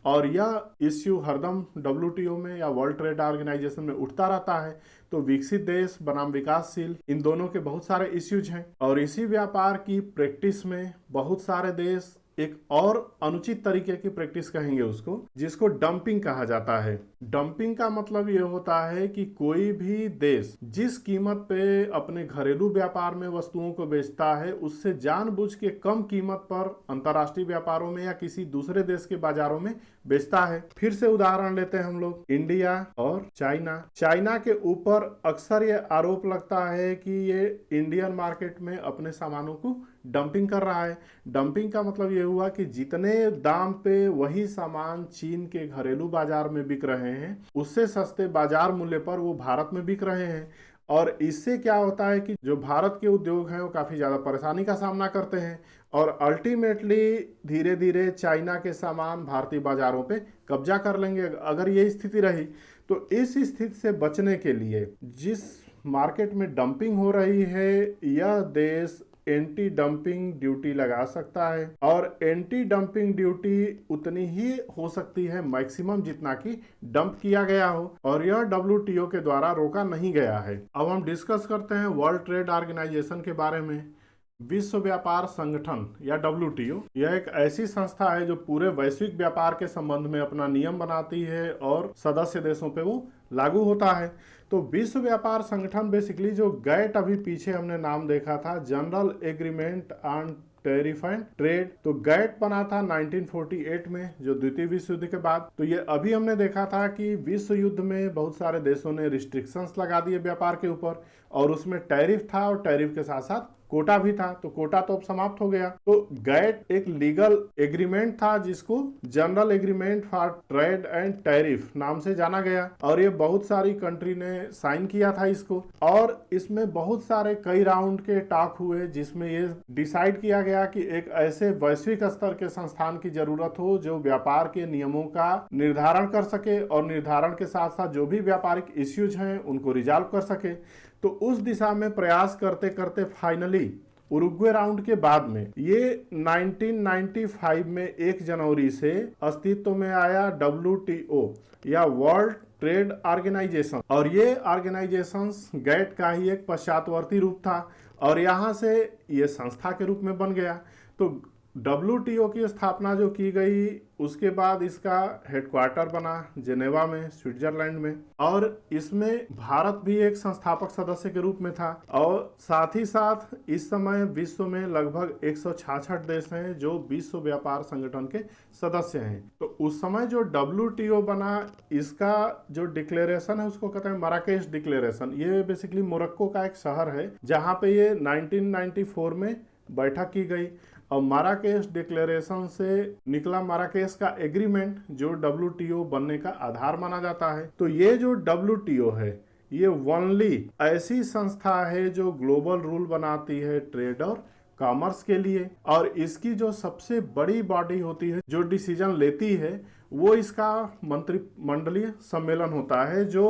और यह इश्यू हरदम WTO में या वर्ल्ड ट्रेड ऑर्गेनाइजेशन में उठता रहता है। तो विकसित देश बनाम विकासशील, इन दोनों के बहुत सारे इश्यूज हैं। और इसी व्यापार की प्रैक्टिस में बहुत सारे देश एक और अनुचित तरीके की प्रैक्टिस कहेंगे उसको, जिसको डंपिंग कहा जाता है। डंपिंग का मतलब ये होता है कि कोई भी देश जिस कीमत पे अपने घरेलू व्यापार में वस्तुओं को बेचता है, उससे जानबूझ के कम कीमत पर अंतर्राष्ट्रीय व्यापारों में या किसी दूसरे देश के बाजारों में बेचता है। फिर से उदाहरण लेते हैं हम लोग इंडिया और चाइना। चाइना के ऊपर अक्सर ये आरोप लगता है कि ये इंडियन मार्केट में अपने सामानों को डंपिंग कर रहा है। डंपिंग का मतलब ये हुआ कि जितने दाम पे वही सामान चीन के घरेलू बाजार में बिक रहे हैं, उससे सस्ते बाजार मूल्य पर वो भारत में बिक रहे हैं। और इससे क्या होता है कि जो भारत के उद्योग हैं वो काफ़ी ज़्यादा परेशानी का सामना करते हैं। और अल्टीमेटली धीरे धीरे चाइना के सामान भारतीय बाजारों पे कब्जा कर लेंगे। अगर ये स्थिति रही, तो इस स्थिति से बचने के लिए जिस मार्केट में डंपिंग हो रही है, यह देश एंटी डंपिंग ड्यूटी लगा सकता है। और एंटी डंपिंग ड्यूटी उतनी ही हो सकती है मैक्सिमम जितना कि डंप किया गया हो, और यह WTO के द्वारा रोका नहीं गया है। अब हम डिस्कस करते हैं वर्ल्ड ट्रेड ऑर्गेनाइजेशन के बारे में। विश्व व्यापार संगठन या WTO, यह एक ऐसी संस्था है जो पूरे वैश्विक व्यापार के संबंध में अपना नियम बनाती है और सदस्य देशों पे वो लागू होता है। तो विश्व व्यापार संगठन बेसिकली जो गैट अभी पीछे हमने नाम देखा था, general agreement on tariff and trade, तो गैट बना था 1948 में, जो द्वितीय विश्व युद्ध के बाद। तो ये अभी हमने देखा था कि विश्व युद्ध में बहुत सारे देशों ने रिस्ट्रिक्शंस लगा दिए व्यापार के ऊपर, और उसमें टैरिफ था और टैरिफ के साथ साथ कोटा भी था। तो कोटा तो अब समाप्त हो गया। तो गैट एक लीगल एग्रीमेंट था जिसको general agreement for trade and tariff नाम से जाना गया, और ये बहुत सारी कंट्री ने साइन किया था इसको। और इसमें बहुत सारे कई राउंड के टॉक हुए, जिसमें ये डिसाइड किया गया कि एक ऐसे वैश्विक स्तर के संस्थान की जरूरत हो जो व्यापार के नियमों का निर्धारण कर सके, और निर्धारण के साथ साथ जो भी व्यापारिक इश्यूज हैं उनको रिजॉल्व कर सके। तो उस दिशा में प्रयास करते करते फाइनली उरुग्वे राउंड के बाद में ये 1995 में 1 जनवरी से अस्तित्व में आया WTO या वर्ल्ड ट्रेड ऑर्गेनाइजेशन। और ये ऑर्गेनाइजेशंस गैट का ही एक पश्चातवर्ती रूप था, और यहाँ से ये संस्था के रूप में बन गया। तो WTO की स्थापना जो की गई उसके बाद इसका हेडक्वार्टर बना जेनेवा में, स्विट्जरलैंड में, और इसमें भारत भी एक संस्थापक सदस्य के रूप में था। और साथ ही साथ इस समय विश्व में लगभग 166 देश हैं जो विश्व व्यापार संगठन के सदस्य हैं। तो उस समय जो WTO बना, इसका जो डिक्लेरेशन है उसको कहते हैं मराकेश डिक्लेरेशन। ये बेसिकली मोरक्को का एक शहर है जहाँ पे ये 1994 में बैठक की गई, और माराकेश डिक्लेरेशन से निकला माराकेश का एग्रीमेंट जो WTO बनने का आधार माना जाता है। तो ये जो WTO है ये ओनली ऐसी संस्था है जो ग्लोबल रूल बनाती है ट्रेड और कॉमर्स के लिए, और इसकी जो सबसे बड़ी बॉडी होती है जो डिसीजन लेती है वो इसका मंत्रिमंडलीय सम्मेलन होता है जो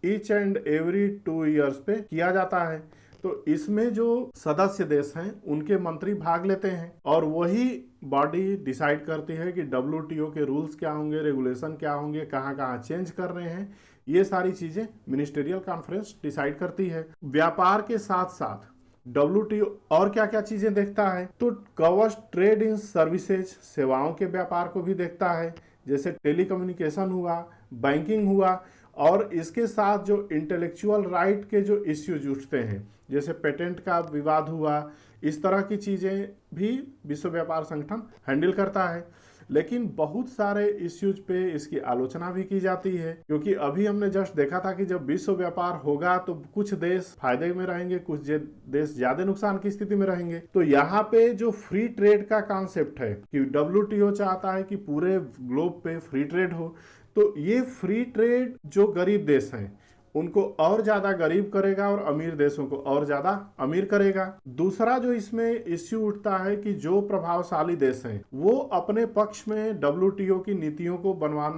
ईच एंड एवरी 2 ईयर्स पे किया जाता है। तो इसमें जो सदस्य देश हैं उनके मंत्री भाग लेते हैं और वही बॉडी डिसाइड करती है कि WTO के रूल्स क्या होंगे, रेगुलेशन क्या होंगे, कहाँ कहाँ चेंज कर रहे हैं। ये सारी चीजें मिनिस्टेरियल कॉन्फ्रेंस डिसाइड करती है। व्यापार के साथ साथ WTO और क्या क्या चीजें देखता है, तो कवर्स ट्रेड इन सर्विसेज, सेवाओं के व्यापार को भी देखता है, जैसे टेलीकम्युनिकेशन हुआ, बैंकिंग हुआ, और इसके साथ जो इंटेलेक्चुअल राइट के जो इश्यूज उठते हैं जैसे पेटेंट का विवाद हुआ, इस तरह की चीज़ें भी विश्व व्यापार संगठन हैंडल करता है। लेकिन बहुत सारे इश्यूज पे इसकी आलोचना भी की जाती है, क्योंकि अभी हमने जस्ट देखा था कि जब विश्व व्यापार होगा तो कुछ देश फायदे में रहेंगे, कुछ देश ज्यादा नुकसान की स्थिति में रहेंगे। तो यहाँ पे जो फ्री ट्रेड का कॉन्सेप्ट है कि WTO चाहता है कि पूरे ग्लोब पे फ्री ट्रेड हो, तो ये फ्री ट्रेड जो गरीब देश हैं उनको और ज्यादा गरीब करेगा और अमीर देशों को और ज्यादा अमीर करेगा। दूसरा जो इसमें इश्यू उठता है कि जो प्रभावशाली देश हैं वो अपने पक्ष में WTO की नीतियों को बनवा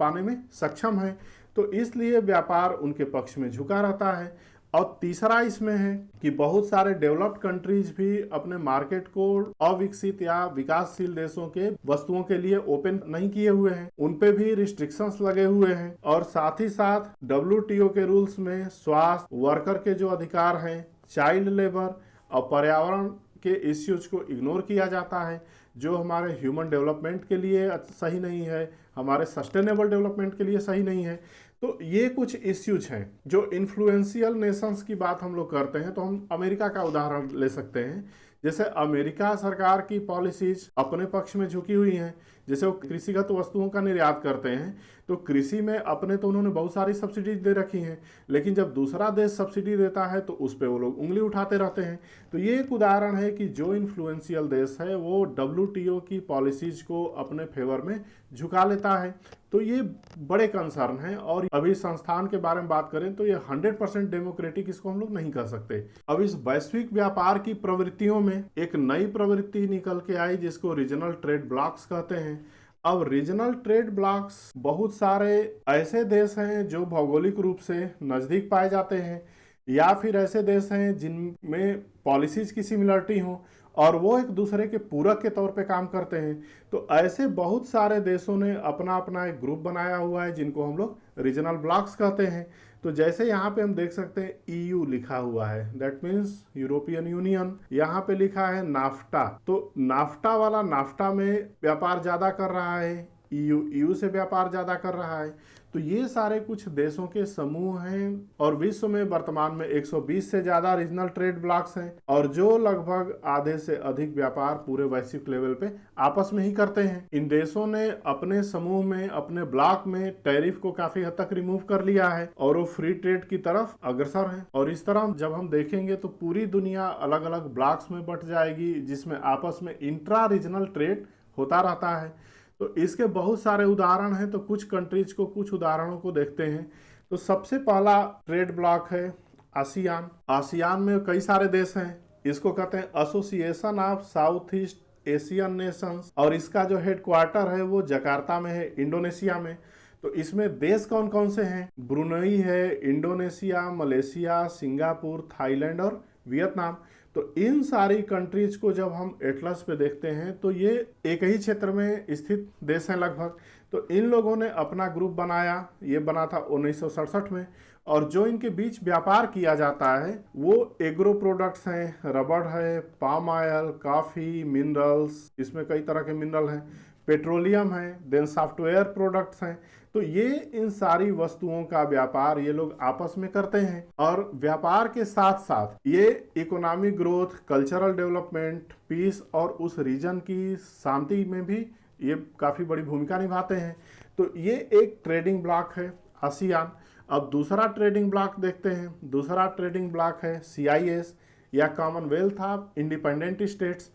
पाने में सक्षम है, तो इसलिए व्यापार उनके पक्ष में झुका रहता है। और तीसरा इसमें है कि बहुत सारे डेवलप्ड कंट्रीज भी अपने मार्केट को अविकसित या विकासशील देशों के वस्तुओं के लिए ओपन नहीं किए हुए हैं, उन पे भी रिस्ट्रिक्शंस लगे हुए हैं। और साथ ही साथ WTO के रूल्स में स्वास्थ्य, वर्कर के जो अधिकार हैं, चाइल्ड लेबर और पर्यावरण के इश्यूज को इग्नोर किया जाता है, जो हमारे ह्यूमन डेवलपमेंट के लिए सही नहीं है, हमारे सस्टेनेबल डेवलपमेंट के लिए सही नहीं है। तो ये कुछ इश्यूज हैं। जो इन्फ्लुएंशियल नेशंस की बात हम लोग करते हैं तो हम अमेरिका का उदाहरण ले सकते हैं। जैसे अमेरिका सरकार की पॉलिसीज अपने पक्ष में झुकी हुई हैं, जैसे वो कृषिगत वस्तुओं का निर्यात करते हैं तो कृषि में अपने तो उन्होंने बहुत सारी सब्सिडीज दे रखी हैं, लेकिन जब दूसरा देश सब्सिडी देता है तो उस पर वो लोग उंगली उठाते रहते हैं। तो ये एक उदाहरण है कि जो इन्फ्लुएंशियल देश है वो WTO की पॉलिसीज को अपने फेवर में झुका लेता है। तो ये बड़े कंसर्न हैं। और अभी संस्थान के बारे में बात करें तो ये 100% डेमोक्रेटिक इसको हम लोग नहीं कर सकते। अब इस वैश्विक व्यापार की प्रवृत्तियों में एक नई प्रवृत्ति निकल के आई जिसको रीजनल ट्रेड ब्लॉक्स कहते हैं। अब रीजनल ट्रेड ब्लॉक्स बहुत सारे ऐसे देश हैं जो भौगोलिक रूप से नज़दीक पाए जाते हैं, या फिर ऐसे देश हैं जिनमें पॉलिसीज की सिमिलरिटी हो और वो एक दूसरे के पूरक के तौर पे काम करते हैं। तो ऐसे बहुत सारे देशों ने अपना अपना एक ग्रुप बनाया हुआ है जिनको हम लोग रीजनल ब्लॉक्स कहते हैं। तो जैसे यहाँ पे हम देख सकते हैं EU लिखा हुआ है, दैट मीन्स यूरोपियन यूनियन। यहाँ पे लिखा है नाफ्टा, तो नाफ्टा वाला नाफ्टा में व्यापार ज़्यादा कर रहा है, EU से व्यापार ज़्यादा कर रहा है। तो ये सारे कुछ देशों के समूह हैं और विश्व में वर्तमान में 120 से ज़्यादा रीजनल ट्रेड ब्लॉक्स हैं, और जो लगभग आधे से अधिक व्यापार पूरे वैश्विक लेवल पे आपस में ही करते हैं। इन देशों ने अपने समूह में, अपने ब्लॉक में टैरिफ को काफ़ी हद तक रिमूव कर लिया है और वो फ्री ट्रेड की तरफ अग्रसर है। और इस तरह जब हम देखेंगे तो पूरी दुनिया अलग अलग ब्लॉक्स में बंट जाएगी जिसमें आपस में इंट्रा रीजनल ट्रेड होता रहता है। तो इसके बहुत सारे उदाहरण हैं, तो कुछ कंट्रीज को, कुछ उदाहरणों को देखते हैं। तो सबसे पहला ट्रेड ब्लॉक है आसियान। आसियान में कई सारे देश हैं, इसको कहते हैं association of south east Asian Nations, और इसका जो हेडक्वार्टर है वो जकार्ता में है, इंडोनेशिया में। तो इसमें देश कौन कौन से हैं? ब्रुनई है, इंडोनेशिया, मलेशिया, सिंगापुर, थाईलैंड और वियतनाम। तो इन सारी कंट्रीज को जब हम एटलस पे देखते हैं तो ये एक ही क्षेत्र में स्थित देश हैं लगभग। तो इन लोगों ने अपना ग्रुप बनाया, ये बना था 1967 में। और जो इनके बीच व्यापार किया जाता है वो एग्रो प्रोडक्ट्स हैं, रबड़ है, पाम ऑयल, काफ़ी, मिनरल्स, इसमें कई तरह के मिनरल हैं, पेट्रोलियम है, देन सॉफ्टवेयर प्रोडक्ट्स हैं। तो ये इन सारी वस्तुओं का व्यापार ये लोग आपस में करते हैं। और व्यापार के साथ साथ ये economic growth, cultural development, peace और उस रीजन की शांति में भी ये काफ़ी बड़ी भूमिका निभाते हैं। तो ये एक ट्रेडिंग ब्लॉक है आसियान। अब दूसरा ट्रेडिंग ब्लॉक देखते हैं। दूसरा ट्रेडिंग ब्लॉक है CIS या कॉमनवेल्थ ऑफ इंडिपेंडेंट स्टेट्स।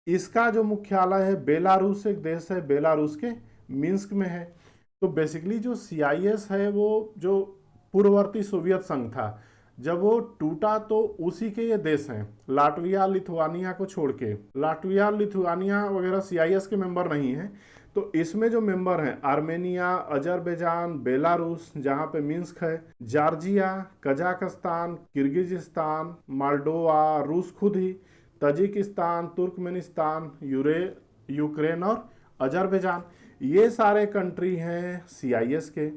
इसका जो मुख्यालय है बेलारूस, एक देश है बेलारूस के मिन्स्क में है। तो बेसिकली जो CIS है वो जो पूर्ववर्ती सोवियत संघ था, जब वो टूटा तो उसी के ये देश हैं, लाटविया लिथुआनिया को छोड़ के। लाटविया लिथुआनिया वगैरह CIS के मेंबर नहीं हैं। तो इसमें जो मेंबर हैं आर्मेनिया, अजरबैजान, बेलारूस जहाँ पे मिन्स्क है, जॉर्जिया, कजाकिस्तान, किर्गिजिस्तान, मोल्डोवा, रूस खुद ही, तजिकिस्तान, तुर्कमेनिस्तान, यूक्रेन और अजरबैजान, ये सारे कंट्री हैं CIS के।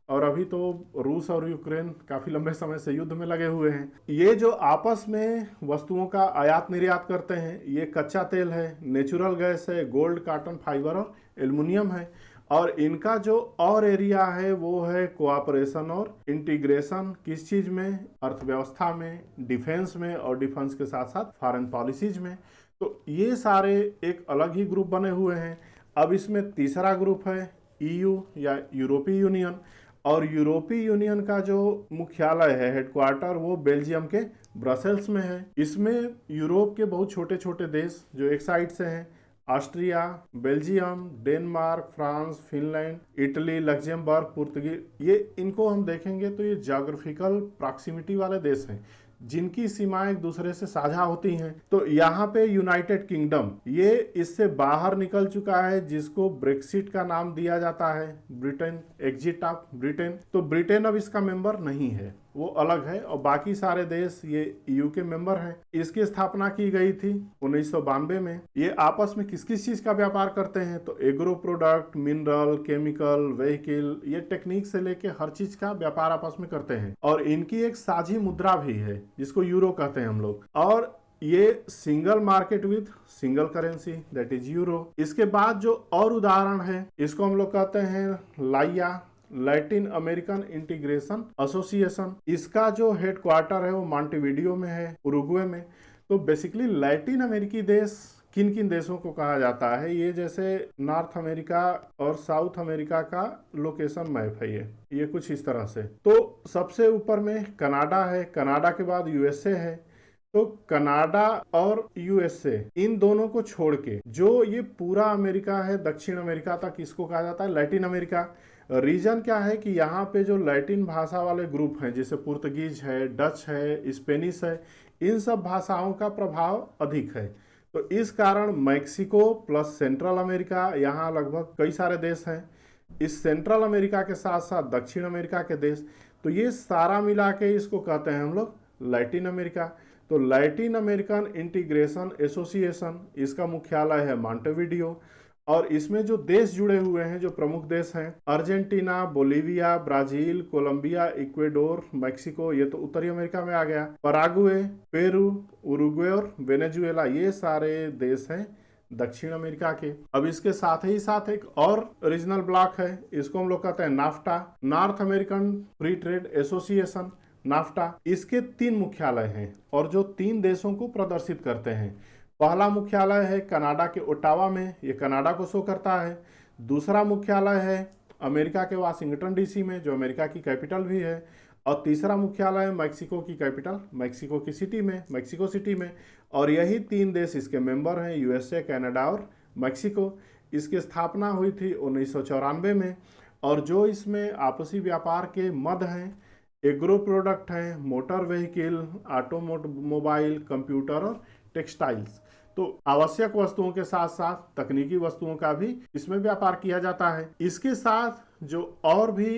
और अभी तो रूस और यूक्रेन काफ़ी लंबे समय से युद्ध में लगे हुए हैं। ये जो आपस में वस्तुओं का आयात निर्यात करते हैं, ये कच्चा तेल है, नेचुरल गैस है, गोल्ड, कॉटन, फाइबर और एल्युमिनियम है। और इनका जो और एरिया है वो है कोऑपरेशन और इंटीग्रेशन, किस चीज़ में, अर्थव्यवस्था में, डिफेंस में, और डिफेंस के साथ साथ फॉरेन पॉलिसीज में। तो ये सारे एक अलग ही ग्रुप बने हुए हैं। अब इसमें तीसरा ग्रुप है EU या यूरोपीय यूनियन। और यूरोपीय यूनियन का जो मुख्यालय है, हेडक्वार्टर, वो बेल्जियम के ब्रसेल्स में है। इसमें यूरोप के बहुत छोटे छोटे देश जो एक साइड से हैं, Austria, Belgium, Denmark, France, Finland, Italy, Luxembourg, पुर्तगाल, ये इनको हम देखेंगे तो ये ज्योग्राफिकल प्रॉक्सिमिटी वाले देश हैं जिनकी सीमाएं एक दूसरे से साझा होती हैं। तो यहाँ पे यूनाइटेड किंगडम ये इससे बाहर निकल चुका है, जिसको ब्रेक्सिट का नाम दिया जाता है, ब्रिटेन, एग्जिट ऑफ ब्रिटेन। तो ब्रिटेन अब इसका मेंबर नहीं है, वो अलग है। और बाकी सारे देश ये EU के मेंबर हैं। इसकी स्थापना की गई थी 1992 में। ये आपस में किस किस चीज का व्यापार करते हैं, तो agro product, mineral, chemical, vehicle, ये टेक्निक से लेके हर चीज का व्यापार आपस में करते हैं। और इनकी एक साझी मुद्रा भी है जिसको यूरो कहते हैं हम लोग। और ये single market with single currency, that is euro. इसके बाद जो और उदाहरण है, इसको हम लोग कहते हैं लाइया, लैटिन अमेरिकन इंटीग्रेशन एसोसिएशन। इसका जो हेडक्वार्टर है वो मॉन्टेविडियो में है, उरुग्वे में। तो बेसिकली लैटिन अमेरिकी देश किन किन देशों को कहा जाता है, ये जैसे नॉर्थ अमेरिका और साउथ अमेरिका का लोकेशन मैप है ये कुछ इस तरह से। तो सबसे ऊपर में कनाडा है, कनाडा के बाद USA है। तो कनाडा और USA इन दोनों को छोड़ के जो ये पूरा अमेरिका है, दक्षिण अमेरिका तक, इसको कहा जाता है लैटिन अमेरिका। रीजन क्या है कि यहाँ पे जो लैटिन भाषा वाले ग्रुप हैं, जैसे पुर्तगीज है, डच है, स्पेनिश है, इन सब भाषाओं का प्रभाव अधिक है। तो इस कारण मैक्सिको प्लस सेंट्रल अमेरिका, यहाँ लगभग कई सारे देश हैं। इस सेंट्रल अमेरिका के साथ साथ दक्षिण अमेरिका के देश, तो ये सारा मिला के इसको कहते हैं हम लोग लैटिन अमेरिका। तो लैटिन अमेरिकन इंटीग्रेशन एसोसिएशन, इसका मुख्यालय है मॉन्टेविडियो। और इसमें जो देश जुड़े हुए हैं, जो प्रमुख देश हैं, Argentina, Bolivia, Brazil, Colombia, Ecuador, Mexico, ये तो उत्तरी अमेरिका में आ गया, पराग्वे, पेरू, उरुग्वे और वेनेजुएला, ये सारे देश हैं दक्षिण अमेरिका के। अब इसके साथ ही साथ एक और रीजनल ब्लॉक है, इसको हम लोग कहते हैं NAFTA, north American free trade association, NAFTA. इसके 3 मुख्यालय हैं और जो 3 देशों को प्रदर्शित करते हैं। पहला मुख्यालय है कनाडा के ओटावा में, ये कनाडा को शो करता है। दूसरा मुख्यालय है अमेरिका के वाशिंगटन DC में, जो अमेरिका की कैपिटल भी है। और तीसरा मुख्यालय है मैक्सिको की कैपिटल, मैक्सिको की सिटी में, मैक्सिको सिटी में। और यही 3 देश इसके मेंबर हैं, USA, कनाडा और मैक्सिको। इसकी स्थापना हुई थी 1994 में। और जो इसमें आपसी व्यापार के मद हैं, एग्रो प्रोडक्ट हैं, मोटर व्हीकल, ऑटोमोबाइल, कंप्यूटर और टेक्सटाइल्स। तो आवश्यक वस्तुओं के साथ साथ तकनीकी वस्तुओं का भी इसमें व्यापार किया जाता है। इसके साथ जो और भी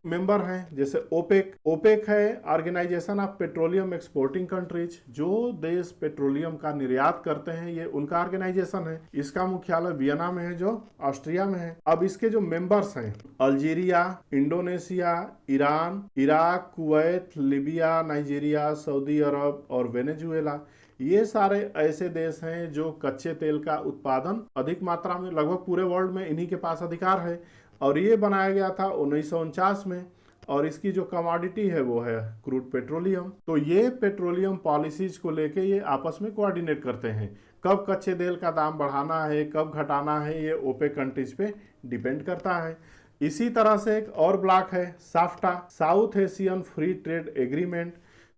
मेंबर हैं, जैसे ओपेक। ओपेक है organization of petroleum exporting countries, जो देश पेट्रोलियम का निर्यात करते हैं ये उनका ऑर्गेनाइजेशन है। इसका मुख्यालय वियना में है जो ऑस्ट्रिया में है। अब इसके जो मेंबर्स हैं, Algeria, Indonesia, Iran, Iraq, Kuwait, Libya, Nigeria, सऊदी अरब और वेनेजुएला, ये सारे ऐसे देश हैं जो कच्चे तेल का उत्पादन अधिक मात्रा में, लगभग पूरे वर्ल्ड में इन्हीं के पास अधिकार है। और ये बनाया गया था 1949 में, और इसकी जो कमोडिटी है वो है क्रूड पेट्रोलियम। तो ये पेट्रोलियम पॉलिसीज को लेके ये आपस में कोऑर्डिनेट करते हैं। कब कच्चे तेल का दाम बढ़ाना है, कब घटाना है, ये ओपेक कंट्रीज पे डिपेंड करता है। इसी तरह से एक और ब्लॉक है SAFTA, South Asian free trade agreement.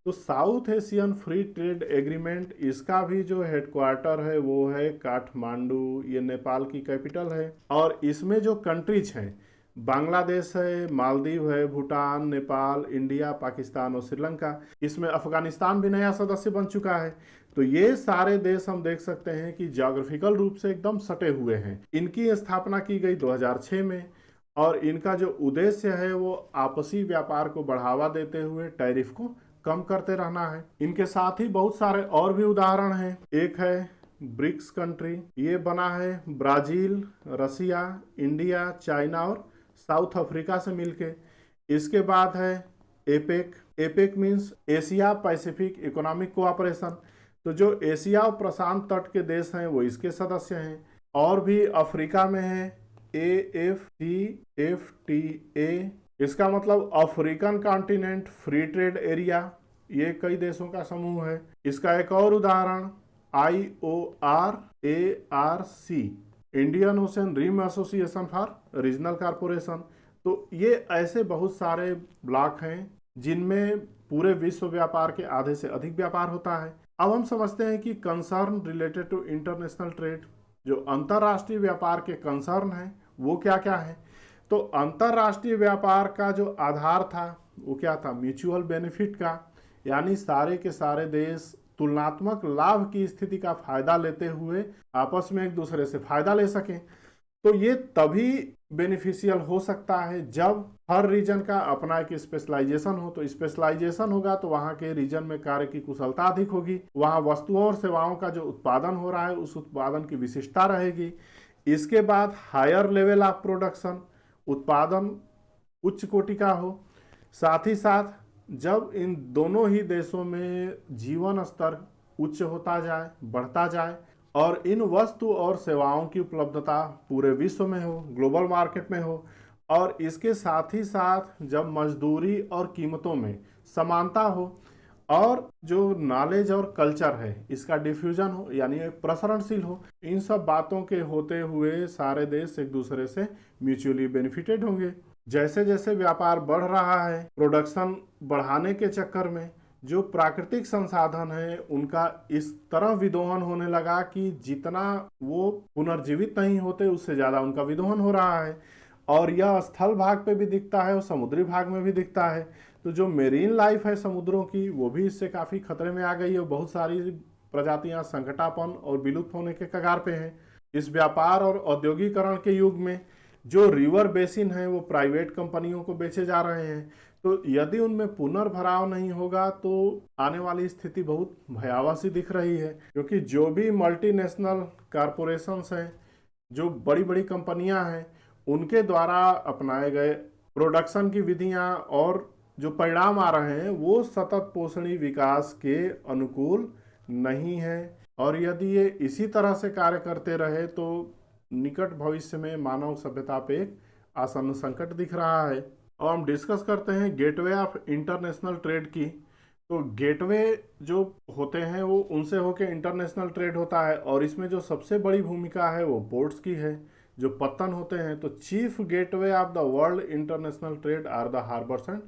तो South Asian free trade agreement, इसका भी जो हेडक्वार्टर है वो है काठमांडू, ये नेपाल की कैपिटल है। और इसमें जो कंट्रीज हैं, बांग्लादेश है, मालदीव है, भूटान, नेपाल, इंडिया, पाकिस्तान और श्रीलंका। इसमें अफगानिस्तान भी नया सदस्य बन चुका है। तो ये सारे देश हम देख सकते हैं कि ज्योग्राफिकल रूप से एकदम सटे हुए हैं। इनकी स्थापना की गई 2006 में, और इनका जो उद्देश्य है वो आपसी व्यापार को बढ़ावा देते हुए टैरिफ को कम करते रहना है। इनके साथ ही बहुत सारे और भी उदाहरण हैं। एक है ब्रिक्स कंट्री, ये बना है ब्राजील, रसिया, इंडिया, चाइना और साउथ अफ्रीका से मिलके। इसके बाद है APEC. APEC means Asia Pacific economic cooperation. तो जो एशिया और प्रशांत तट के देश हैं वो इसके सदस्य हैं। और भी अफ्रीका में है AFCFTA, इसका मतलब African continent free trade area. ये कई देशों का समूह है। इसका एक और उदाहरण IORARC, Indian Ocean Rim Association for Regional Corporation. तो ये ऐसे बहुत सारे ब्लॉक हैं जिनमें पूरे विश्व व्यापार के आधे से अधिक व्यापार होता है। अब हम समझते हैं कि concern related to international trade, जो अंतर्राष्ट्रीय व्यापार के कंसर्न हैं वो क्या क्या है। तो अंतर्राष्ट्रीय व्यापार का जो आधार था वो क्या था, म्यूचुअल बेनिफिट का, यानी सारे के सारे देश तुलनात्मक लाभ की स्थिति का फायदा लेते हुए आपस में एक दूसरे से फायदा ले सकें। तो ये तभी बेनिफिशियल हो सकता है जब हर रीजन का अपना एक स्पेशलाइजेशन हो। तो स्पेशलाइजेशन होगा तो वहाँ के रीजन में कार्य की कुशलता अधिक होगी, वहाँ वस्तुओं और सेवाओं का जो उत्पादन हो रहा है उस उत्पादन की विशिष्टता रहेगी। इसके बाद हायर लेवल ऑफ प्रोडक्शन, उत्पादन उच्च कोटि का हो। साथ ही साथ जब इन दोनों ही देशों में जीवन स्तर उच्च होता जाए, बढ़ता जाए, और इन वस्तु और सेवाओं की उपलब्धता पूरे विश्व में हो, ग्लोबल मार्केट में हो, और इसके साथ ही साथ जब मजदूरी और कीमतों में समानता हो, और जो नॉलेज और कल्चर है इसका डिफ्यूजन हो, यानी प्रसरणशील हो, इन सब बातों के होते हुए सारे देश एक दूसरे से म्यूचुअली बेनिफिटेड होंगे। जैसे जैसे व्यापार बढ़ रहा है, प्रोडक्शन बढ़ाने के चक्कर में जो प्राकृतिक संसाधन है उनका इस तरह विदोहन होने लगा कि जितना वो पुनर्जीवित नहीं होते उससे ज़्यादा उनका विदोहन हो रहा है। और यह स्थल भाग पे भी दिखता है और समुद्री भाग में भी दिखता है। तो जो मेरीन लाइफ है समुद्रों की वो भी इससे काफ़ी खतरे में आ गई है। बहुत सारी प्रजातियां संकटापन और विलुप्त होने के कगार पे हैं। इस व्यापार और औद्योगिकरण के युग में जो रिवर बेसिन है वो प्राइवेट कंपनियों को बेचे जा रहे हैं। तो यदि उनमें पुनर्भराव नहीं होगा तो आने वाली स्थिति बहुत भयावह सी दिख रही है, क्योंकि जो भी मल्टीनेशनल कॉरपोरेशंस हैं, जो बड़ी बड़ी कंपनियां हैं, उनके द्वारा अपनाए गए प्रोडक्शन की विधियां और जो परिणाम आ रहे हैं वो सतत पोषणी विकास के अनुकूल नहीं है। और यदि ये इसी तरह से कार्य करते रहे तो निकट भविष्य में मानव सभ्यता पे एक आसन्न संकट दिख रहा है। और हम डिस्कस करते हैं गेटवे ऑफ इंटरनेशनल ट्रेड की। तो गेटवे जो होते हैं वो उनसे होके इंटरनेशनल ट्रेड होता है, और इसमें जो सबसे बड़ी भूमिका है वो पोर्ट्स की है, जो पत्तन होते हैं। तो chief gateway of the world international trade are the harbours and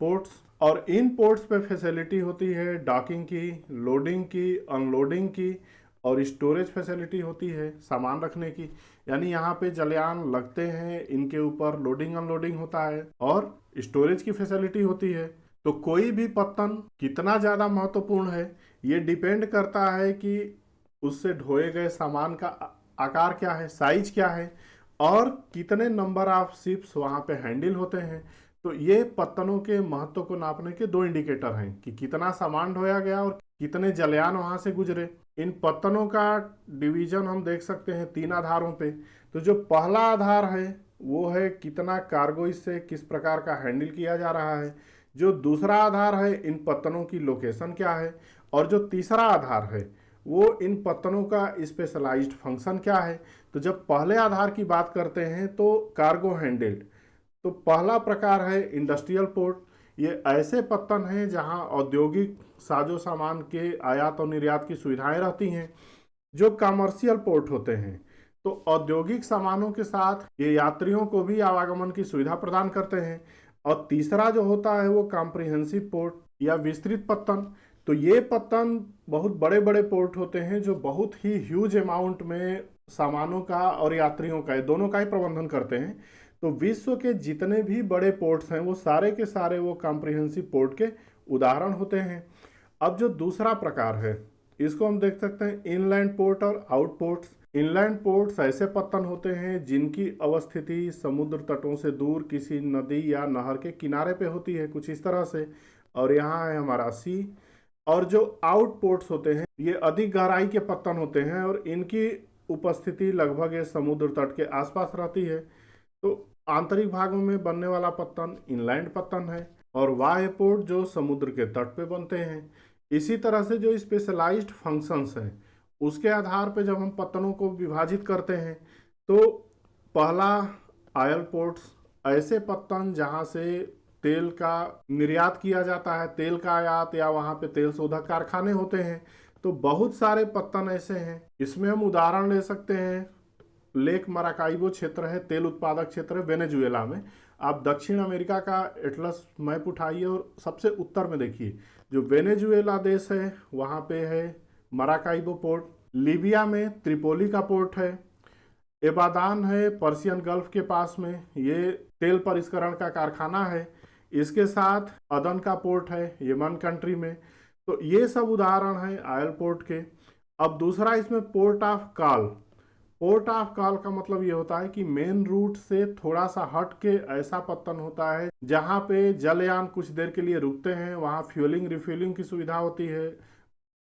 ports. और इन पोर्ट्स पे फैसिलिटी होती है डॉकिंग की, लोडिंग की, अनलोडिंग की, और स्टोरेज फैसिलिटी होती है सामान रखने की। यानी यहाँ पे जलयान लगते हैं, इनके ऊपर लोडिंग अनलोडिंग होता है और स्टोरेज की फैसिलिटी होती है। तो कोई भी पत्तन कितना ज़्यादा महत्वपूर्ण है ये डिपेंड करता है कि उससे ढोए गए सामान का आकार क्या है, साइज क्या है, और कितने नंबर ऑफ शिप्स वहाँ पे हैंडल होते हैं। तो ये पत्तनों के महत्व को नापने के दो इंडिकेटर हैं कि कितना सामान ढोया गया और कितने जलयान वहां से गुजरे। इन पत्तनों का डिवीजन हम देख सकते हैं तीन आधारों पे। तो जो पहला आधार है वो है कितना कार्गो इससे किस प्रकार का हैंडल किया जा रहा है। जो दूसरा आधार है इन पत्तनों की लोकेशन क्या है। और जो तीसरा आधार है वो इन पत्तनों का स्पेशलाइज्ड फंक्शन क्या है। तो जब पहले आधार की बात करते हैं तो कार्गो हैंडल्ड, तो पहला प्रकार है इंडस्ट्रियल पोर्ट। ये ऐसे पत्तन हैं जहां औद्योगिक साजो सामान के आयात और निर्यात की सुविधाएं रहती हैं। जो कमर्शियल पोर्ट होते हैं तो औद्योगिक सामानों के साथ ये यात्रियों को भी आवागमन की सुविधा प्रदान करते हैं। और तीसरा जो होता है वो कॉम्प्रिहेंसिव पोर्ट या विस्तृत पत्तन। तो ये पत्तन बहुत बड़े बड़े पोर्ट होते हैं जो बहुत ही ह्यूज अमाउंट में सामानों का और यात्रियों का दोनों का ही प्रबंधन करते हैं। तो विश्व के जितने भी बड़े पोर्ट्स हैं वो सारे के सारे वो कॉम्प्रिहेंसिव पोर्ट के उदाहरण होते हैं। अब जो दूसरा प्रकार है इसको हम देख सकते हैं इनलैंड पोर्ट और आउट पोर्ट्स। इनलैंड पोर्ट्स ऐसे पत्तन होते हैं जिनकी अवस्थिति समुद्र तटों से दूर किसी नदी या नहर के किनारे पे होती है, कुछ इस तरह से। और यहाँ है हमारा सी। और जो आउट पोर्ट्स होते हैं ये अधिक गहराई के पत्तन होते हैं और इनकी उपस्थिति लगभग ये समुद्र तट के आसपास रहती है। तो आंतरिक भागों में बनने वाला पत्तन इनलैंड पत्तन है और बाह्य पोर्ट जो समुद्र के तट पे बनते हैं। इसी तरह से जो स्पेशलाइज्ड फंक्शंस हैं उसके आधार पे जब हम पत्तनों को विभाजित करते हैं तो पहला आयल पोर्ट्स, ऐसे पत्तन जहां से तेल का निर्यात किया जाता है, तेल का आयात या वहां पे तेल शोधक कारखाने होते हैं। तो बहुत सारे पत्तन ऐसे हैं, इसमें हम उदाहरण ले सकते हैं लेक मराकाइबो क्षेत्र है, तेल उत्पादक क्षेत्र है वेनेजुएला में। आप दक्षिण अमेरिका का एटलस मैप उठाइए और सबसे उत्तर में देखिए जो वेनेजुएला देश है वहाँ पे है मराकाइबो पोर्ट। लीबिया में त्रिपोली का पोर्ट है। एबादान है पर्शियन गल्फ के पास में, ये तेल परिष्करण का कारखाना है। इसके साथ अदन का पोर्ट है यमन कंट्री में। तो ये सब उदाहरण हैं आयल पोर्ट के। अब दूसरा इसमें port of call. Port of call का मतलब ये होता है कि मेन रूट से थोड़ा सा हट के ऐसा पत्तन होता है जहाँ पे जलयान कुछ देर के लिए रुकते हैं, वहाँ फ्यूलिंग रिफ्यूलिंग की सुविधा होती है,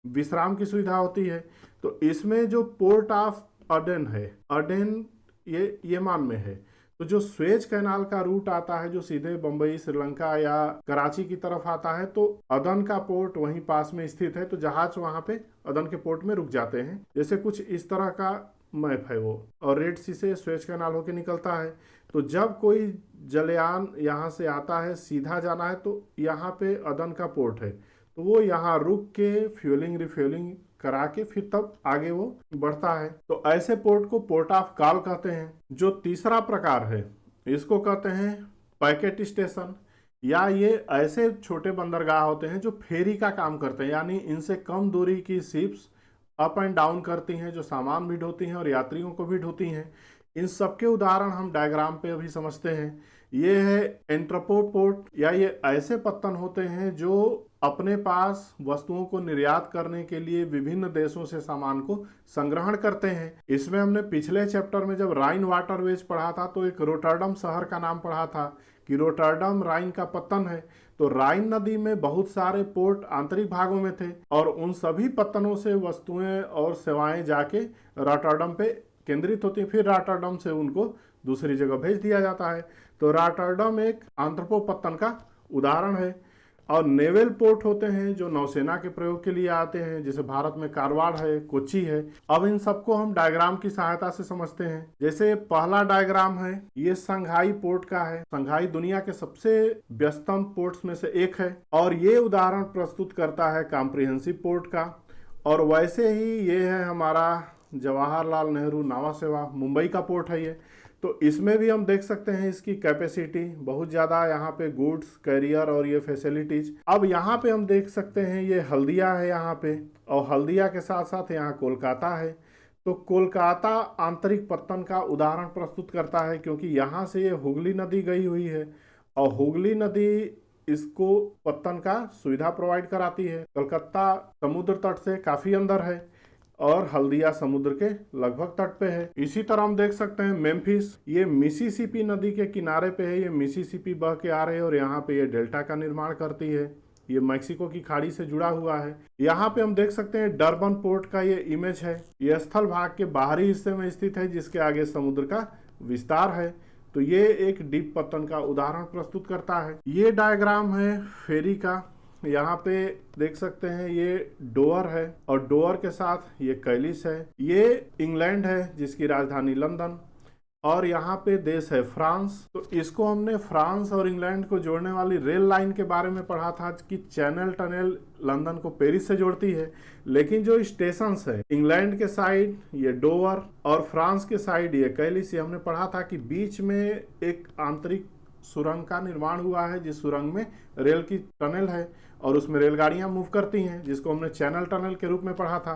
विश्राम की सुविधा होती है। तो इसमें जो पोर्ट ऑफ अडेन है, अडेन ये यमन में है। तो जो स्वेज कैनाल का रूट आता है जो सीधे बंबई श्रीलंका या कराची की तरफ आता है, तो अदन का पोर्ट वहीं पास में स्थित है। तो जहाज वहां पे अदन के पोर्ट में रुक जाते हैं। जैसे कुछ इस तरह का मैप है वो, और रेड सी से स्वेज कैनाल होकर निकलता है। तो जब कोई जलयान यहाँ से आता है सीधा जाना है तो यहाँ पे अदन का पोर्ट है, तो वो यहाँ रुक के फ्यूलिंग रिफ्यूलिंग करा के फिर तब आगे वो बढ़ता है। तो ऐसे पोर्ट को पोर्ट ऑफ कॉल कहते हैं। जो तीसरा प्रकार है इसको कहते हैं पैकेट स्टेशन, या ये ऐसे छोटे बंदरगाह होते हैं जो फेरी का काम करते हैं, यानी इनसे कम दूरी की शिप्स अप एंड डाउन करती हैं, जो सामान भी ढोती हैं और यात्रियों को भी ढोती हैं। इन सबके उदाहरण हम डायग्राम पे अभी समझते हैं। ये है एंट्रपोर्ट पोर्ट, या ये ऐसे पत्तन होते हैं जो अपने पास वस्तुओं को निर्यात करने के लिए विभिन्न देशों से सामान को संग्रहण करते हैं। इसमें हमने पिछले चैप्टर में जब राइन वाटरवेज पढ़ा था तो एक रोटरडम शहर का नाम पढ़ा था कि रोटरडम राइन का पत्तन है। तो राइन नदी में बहुत सारे पोर्ट आंतरिक भागों में थे और उन सभी पत्तनों से वस्तुएं और सेवाएं जाके रॉटरडम पे केंद्रित होती हैं, फिर रॉटरडम से उनको दूसरी जगह भेज दिया जाता है। तो रॉटरडम एक आंथ्रोपो पत्तन का उदाहरण है। और नेवल पोर्ट होते हैं जो नौसेना के प्रयोग के लिए आते हैं, जैसे भारत में कारवाड़ है, कोच्चि है। अब इन सबको हम डायग्राम की सहायता से समझते हैं। जैसे पहला डायग्राम है ये संघाई पोर्ट का है। संघाई दुनिया के सबसे व्यस्तम पोर्ट्स में से एक है और ये उदाहरण प्रस्तुत करता है कॉम्प्रिहेंसिव पोर्ट का। और वैसे ही ये है हमारा जवाहरलाल नेहरू नावा सेवा, मुंबई का पोर्ट है ये। तो इसमें भी हम देख सकते हैं इसकी कैपेसिटी बहुत ज़्यादा, यहाँ पे गुड्स कैरियर और ये फैसिलिटीज। अब यहाँ पे हम देख सकते हैं ये हल्दिया है यहाँ पे, और हल्दिया के साथ साथ यहाँ कोलकाता है। तो कोलकाता आंतरिक पत्तन का उदाहरण प्रस्तुत करता है क्योंकि यहाँ से ये हुगली नदी गई हुई है और हुगली नदी इसको पत्तन का सुविधा प्रोवाइड कराती है। कलकत्ता समुद्र तट से काफ़ी अंदर है। और हल्दिया समुद्र के लगभग तट पे है। इसी तरह हम देख सकते हैं मेम्फिस, ये मिसिसिपी नदी के किनारे पे है। ये मिसिसिपी बह के आ रही है और यहाँ पे ये डेल्टा का निर्माण करती है। ये मैक्सिको की खाड़ी से जुड़ा हुआ है। यहाँ पे हम देख सकते हैं डरबन पोर्ट का ये इमेज है। ये स्थल भाग के बाहरी हिस्से में स्थित है जिसके आगे समुद्र का विस्तार है। तो ये एक डीप पतन का उदाहरण प्रस्तुत करता है। ये डायग्राम है फेरी का। यहाँ पे देख सकते हैं ये डोवर है और डोवर के साथ ये कैलिस है। ये इंग्लैंड है जिसकी राजधानी लंदन, और यहाँ पे देश है फ्रांस। तो इसको हमने फ्रांस और इंग्लैंड को जोड़ने वाली रेल लाइन के बारे में पढ़ा था कि चैनल टनल लंदन को पेरिस से जोड़ती है। लेकिन जो स्टेशन है इंग्लैंड के साइड ये डोवर और फ्रांस के साइड ये कैलिस, ये हमने पढ़ा था कि बीच में एक आंतरिक सुरंग का निर्माण हुआ है जिस सुरंग में रेल की टनल है और उसमें रेलगाड़ियां मूव करती हैं, जिसको हमने चैनल टनल के रूप में पढ़ा था।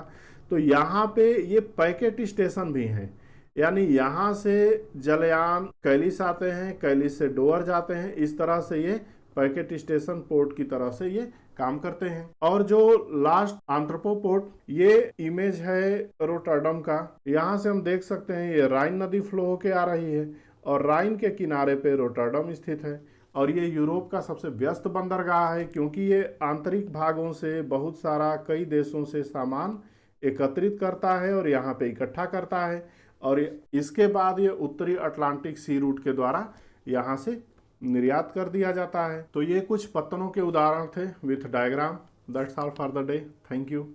तो यहाँ पे ये पैकेट स्टेशन भी हैं, यानी यहाँ से जलयान कैलिस आते हैं, कैलिस से डोवर जाते हैं। इस तरह से ये पैकेट स्टेशन पोर्ट की तरह से ये काम करते हैं। और जो लास्ट आंथ्रोपो पोर्ट, ये इमेज है रोटरडम का। यहाँ से हम देख सकते हैं ये राइन नदी फ्लो होके आ रही है और राइन के किनारे पे रोटरडम स्थित है। और ये यूरोप का सबसे व्यस्त बंदरगाह है क्योंकि ये आंतरिक भागों से बहुत सारा कई देशों से सामान एकत्रित करता है और यहाँ पे इकट्ठा करता है, और इसके बाद ये उत्तरी अटलांटिक सी रूट के द्वारा यहाँ से निर्यात कर दिया जाता है। तो ये कुछ पत्तनों के उदाहरण थे with diagram. That's all for the day. Thank you.